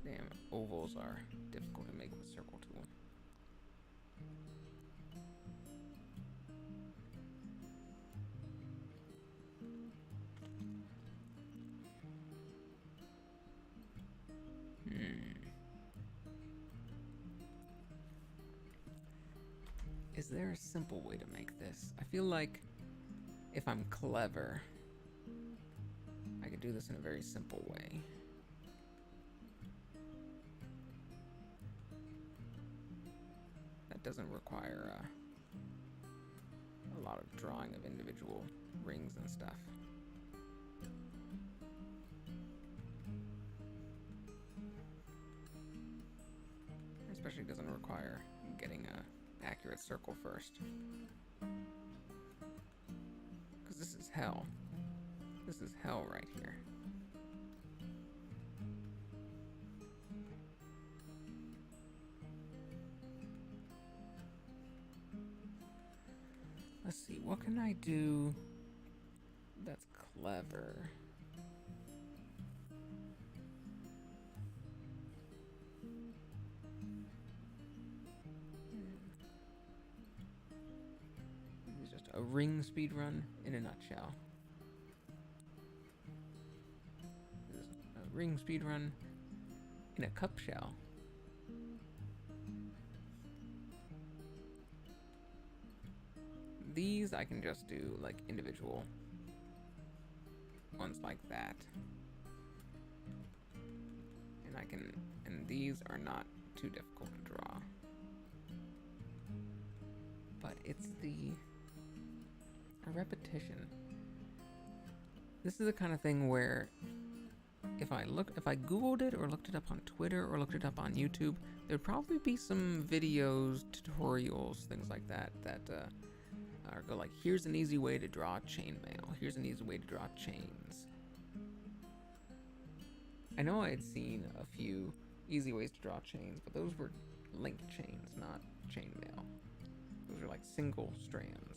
Damn, ovals are difficult to make with circle tool. Is there a simple way to make this? I feel like if I'm clever, I could do this in a very simple way. That doesn't require a lot of drawing of individual rings and stuff. Especially doesn't require getting a accurate circle first. Because this is hell. This is hell right here. Let's see, what can I do that's clever? A ring speed run in a nutshell. A ring speed run in a cup shell. These I can just do like individual ones like that. And these are not too difficult to draw. But it's the repetition. This is the kind of thing where if I Googled it or looked it up on Twitter or looked it up on YouTube, there'd probably be some videos, tutorials, things like that are go like, here's an easy way to draw chainmail. Here's an easy way to draw chains. I know I had seen a few easy ways to draw chains, but those were link chains, not chainmail. Those are like single strands.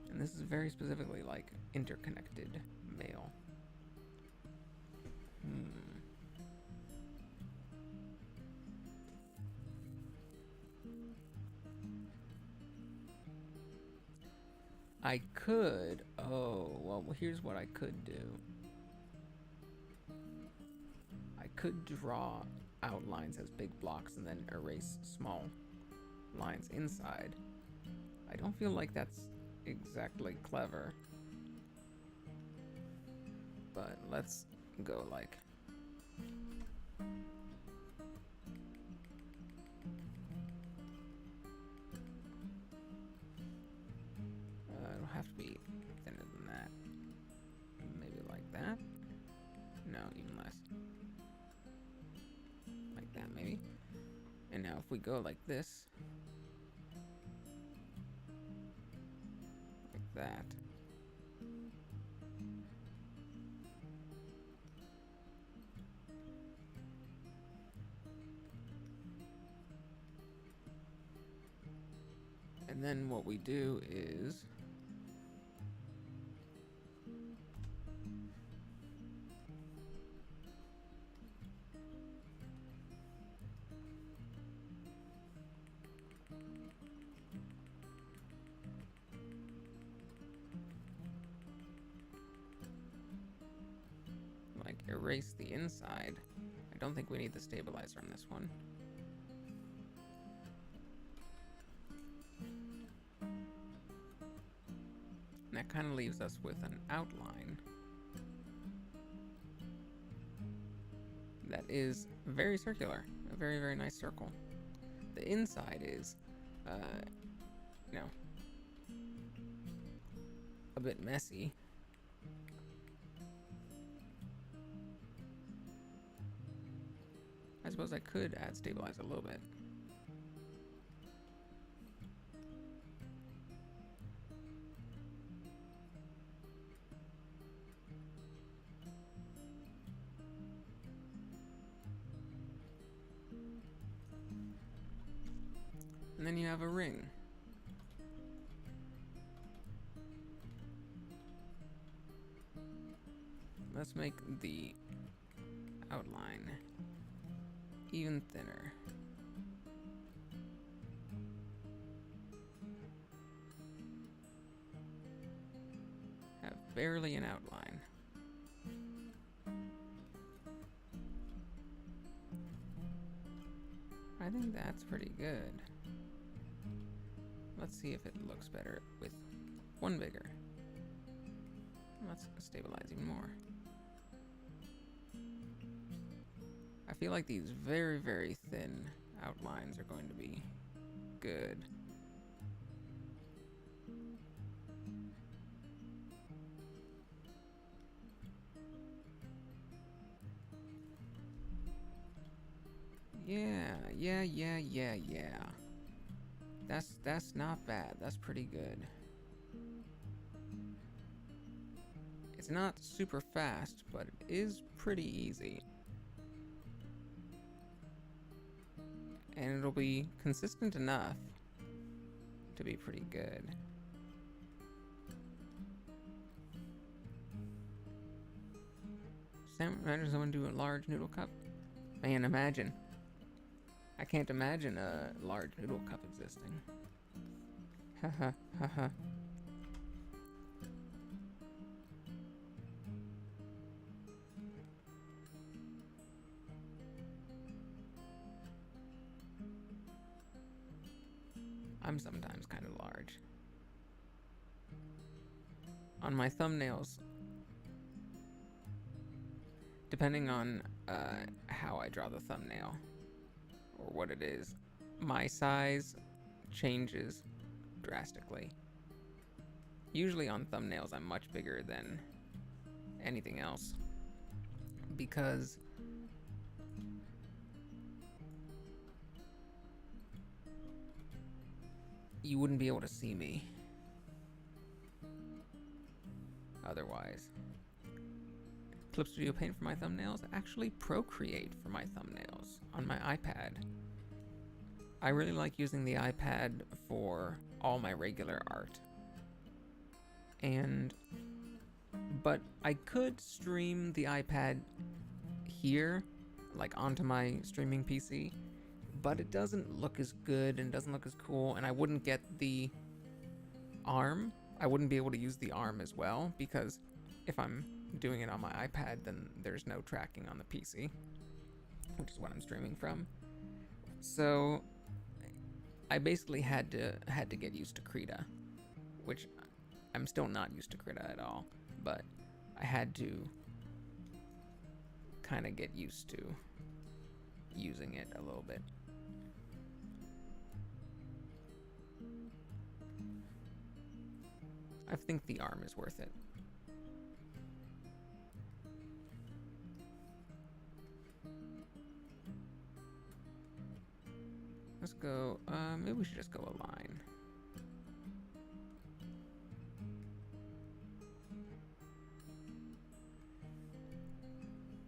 And this is very specifically like interconnected mail. I could, here's what I could do. I could draw outlines as big blocks and then erase small lines inside. I don't feel like that's exactly clever, but let's go like it'll have to be thinner than that, maybe like that. No, even less, like that maybe. And now if we go like this, that. And then what we do is erase the inside. I don't think we need the stabilizer on this one. And that kind of leaves us with an outline that is very circular, a very, very nice circle. The inside is, a bit messy. I suppose I could add stabilize a little bit. And then you have a ring. Let's make the outline even thinner. Have barely an outline. I think that's pretty good. Let's see if it looks better with one bigger. Let's stabilize even more. I feel like these very, very thin outlines are going to be good. Yeah. That's not bad. That's pretty good. It's not super fast, but it is pretty easy. And it'll be consistent enough to be pretty good. Imagine someone do a large noodle cup. Man, imagine. I can't imagine a large noodle cup existing. Haha, haha. I'm sometimes kind of large. On my thumbnails, depending on how I draw the thumbnail or what it is, my size changes drastically. Usually on thumbnails, I'm much bigger than anything else because you wouldn't be able to see me otherwise. Clip Studio Paint for my thumbnails, actually Procreate for my thumbnails on my iPad. I really like using the iPad for all my regular art. But I could stream the iPad here, like onto my streaming PC, but it doesn't look as good and doesn't look as cool, and I wouldn't get the arm. I wouldn't be able to use the arm as well, because if I'm doing it on my iPad, then there's no tracking on the PC, which is what I'm streaming from. So I basically had to get used to Krita, which I'm still not used to Krita at all, but I had to kind of get used to using it a little bit. I think the arm is worth it. Let's go, maybe we should just go a line.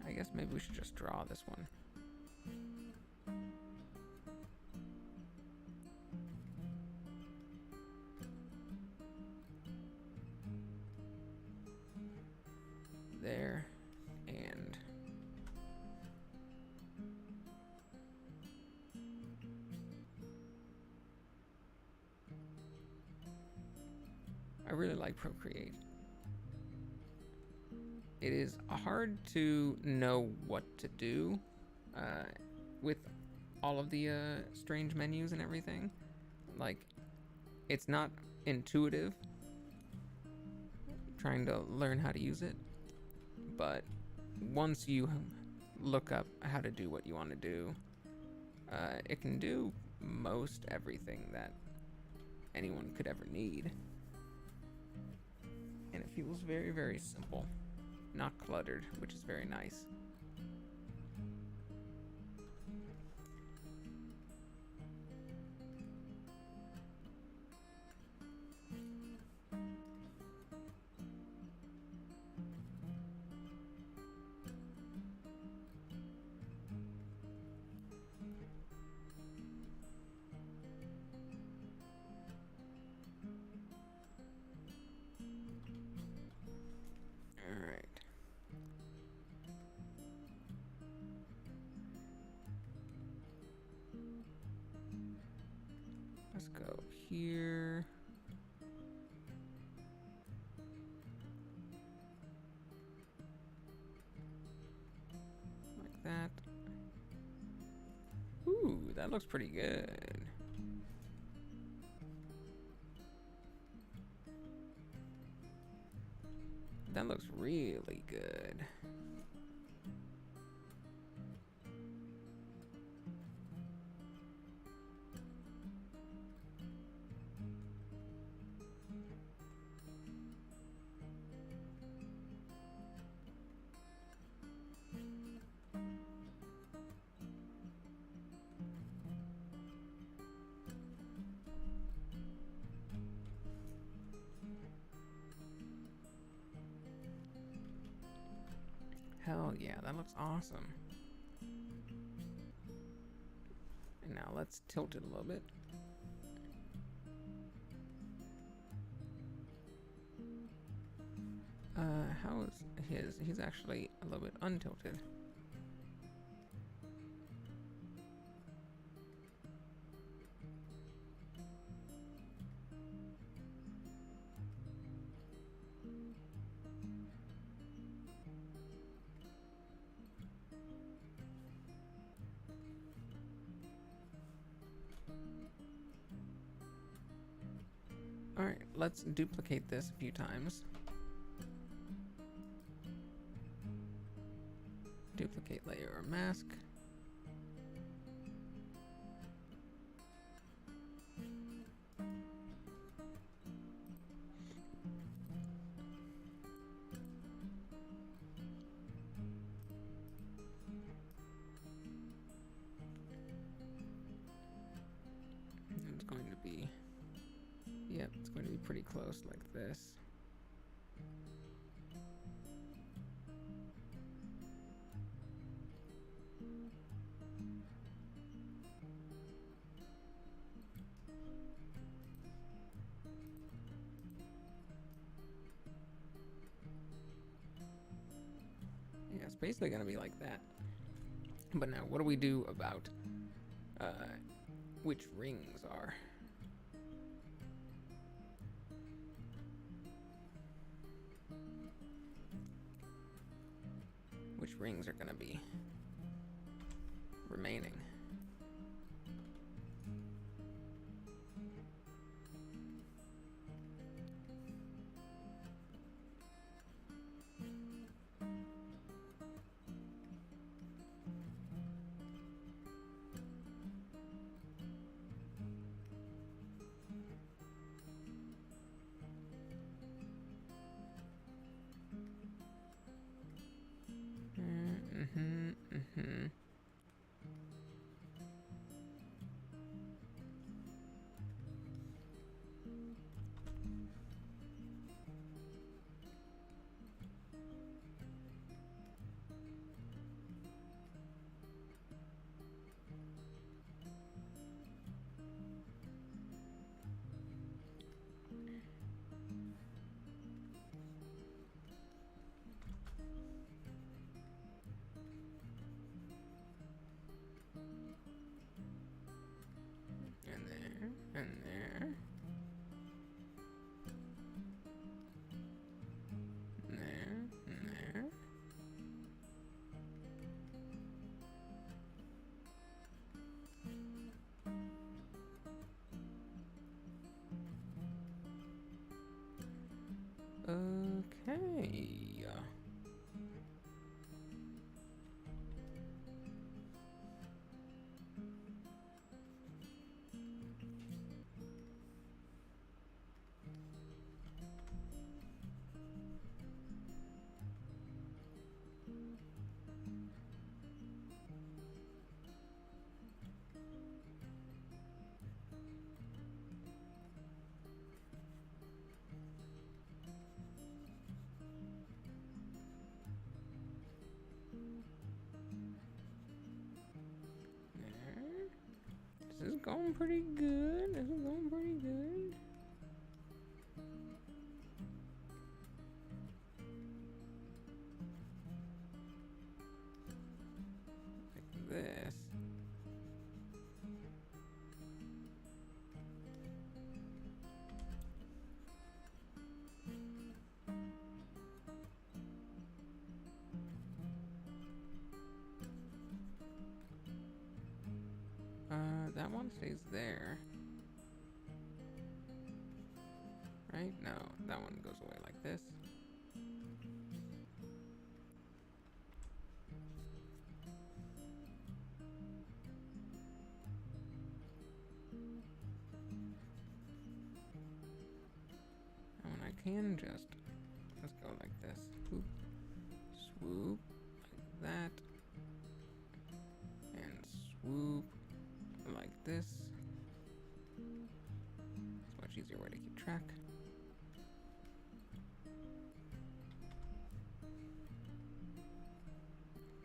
I guess maybe we should just draw this one. There, and I really like Procreate. It is hard to know what to do with all of the strange menus and everything. Like, it's not intuitive trying to learn how to use it, but once you look up how to do what you want to do, it can do most everything that anyone could ever need. And it feels very, very simple. Not cluttered, which is very nice. Let's go here. Like that. Ooh, that looks pretty good. That looks really good. Hell yeah, that looks awesome. And now let's tilt it a little bit. How is his? He's actually a little bit untilted. Alright, let's duplicate this a few times. Duplicate layer or mask. It's going to be, yep, it's going to be pretty close like this. Yeah, it's basically going to be like that. But now, what do we do about which rings are? Which rings are going to be remaining? And there. There, and there. Okay. This is going pretty good. This is going pretty good. Like this. That one stays there. Right? No, that one goes away like this. And I can just, let's go like this. Swoop, swoop, like that. And swoop. Like this. It's a much easier way to keep track.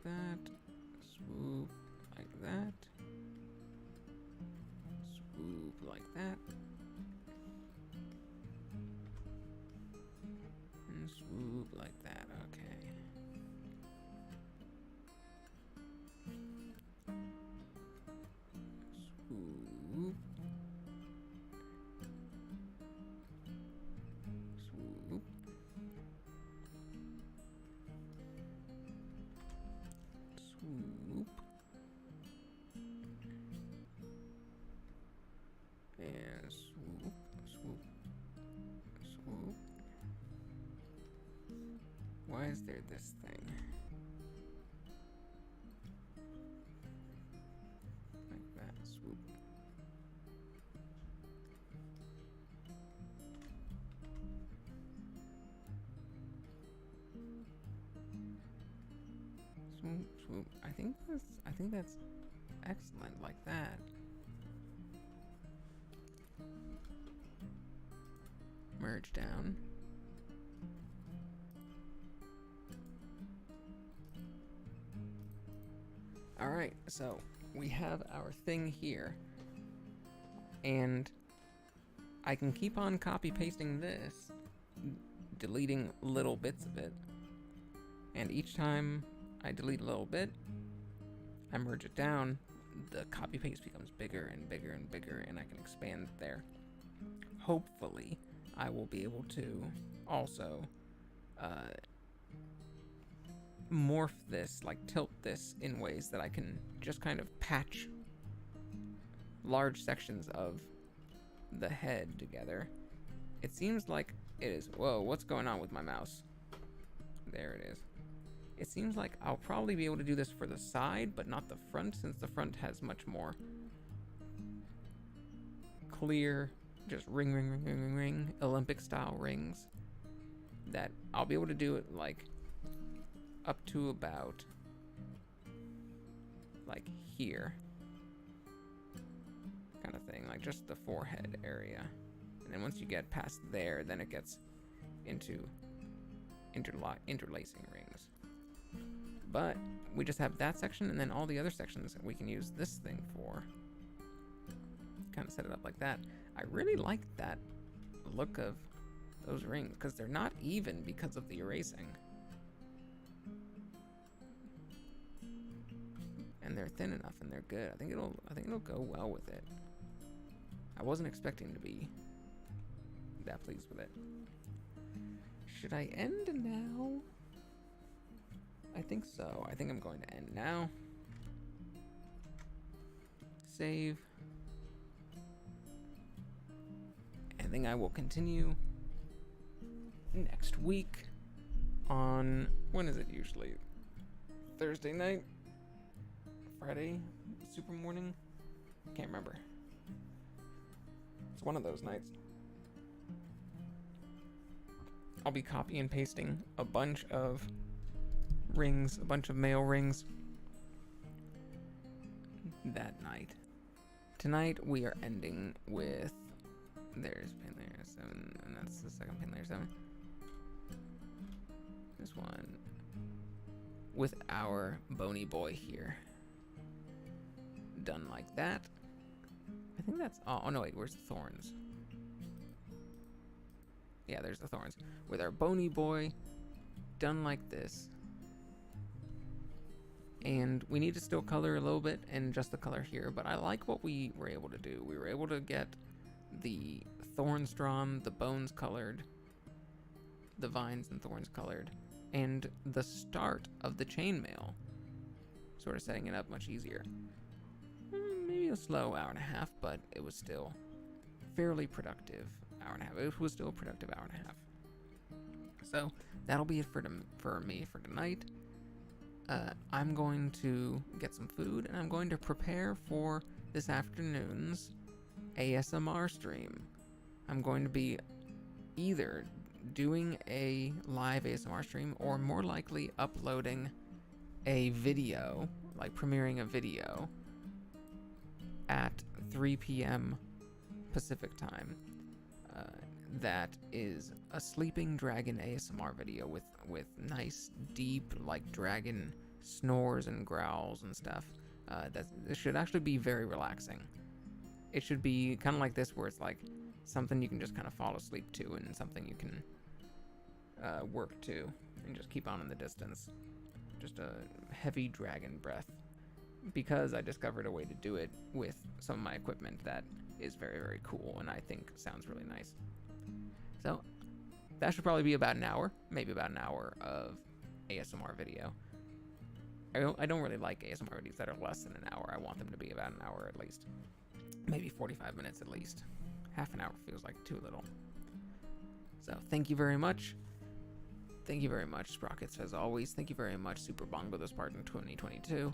That. Swoop like that. Swoop like that. And swoop like that. Okay. Swoop. Swoop. Swoop. And swoop, swoop, swoop. Why is there this thing? Swoop, swoop. I think that's excellent like that. Merge down. Alright, so we have our thing here. And I can keep on copy pasting this, deleting little bits of it. And each time I delete a little bit, I merge it down, the copy paste becomes bigger and bigger and bigger, and I can expand there. Hopefully, I will be able to also morph this, like tilt this in ways that I can just kind of patch large sections of the head together. It seems like it is. Whoa, what's going on with my mouse? There it is. It seems like I'll probably be able to do this for the side, but not the front, since the front has much more clear, just ring, Olympic style rings, that I'll be able to do it like up to about like here kind of thing, like just the forehead area. And then once you get past there, then it gets into interlacing rings. But we just have that section, and then all the other sections we can use this thing for. Kind of set it up like that. I really like that look of those rings, because they're not even because of the erasing. And they're thin enough and they're good. I think it'll go well with it. I wasn't expecting to be that pleased with it. Should I end now? I think so. I think I'm going to end now. Save. I think I will continue next week on, when is it usually? Thursday night? Friday? Super morning? Can't remember. It's one of those nights. I'll be copy and pasting a bunch of rings, a bunch of male rings that night. Tonight we are ending with, there's pin layer 7, and that's the second pin layer 7. This one with our bony boy here. Done like that. I think that's, oh no wait, where's the thorns? Yeah, there's the thorns. With our bony boy done like this. And we need to still color a little bit and adjust the color here, but I like what we were able to do. We were able to get the thorns drawn, the bones colored, the vines and thorns colored, and the start of the chainmail, sort of setting it up much easier. Maybe a slow hour and a half, but it was still fairly productive hour and a half. It was still a productive hour and a half. So that'll be it for me for tonight. I'm going to get some food, and I'm going to prepare for this afternoon's ASMR stream. I'm going to be either doing a live ASMR stream or more likely uploading a video, like premiering a video at 3 p.m. Pacific time. That is a sleeping dragon ASMR video with nice deep like dragon snores and growls and stuff. This should actually be very relaxing. It should be kind of like this, where it's like something you can just kind of fall asleep to, and something you can work to and just keep on in the distance. Just a heavy dragon breath, because I discovered a way to do it with some of my equipment that is very, very cool and I think sounds really nice. So that should probably be about an hour, maybe about an hour of ASMR video. I don't really like ASMR videos that are less than an hour. I want them to be about an hour at least. Maybe 45 minutes at least. Half an hour feels like too little. So thank you very much. Thank you very much, Sprockets, as always. Thank you very much, Super Bongo this part in 2022,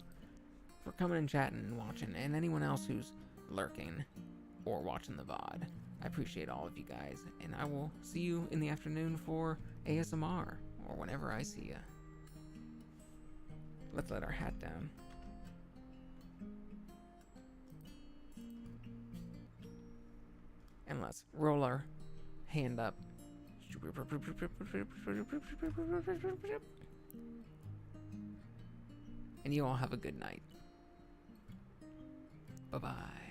for coming and chatting and watching, and anyone else who's lurking or watching the VOD. I appreciate all of you guys, and I will see you in the afternoon for ASMR, or whenever I see ya. Let's let our hat down. And let's roll our hand up. And you all have a good night. Bye-bye.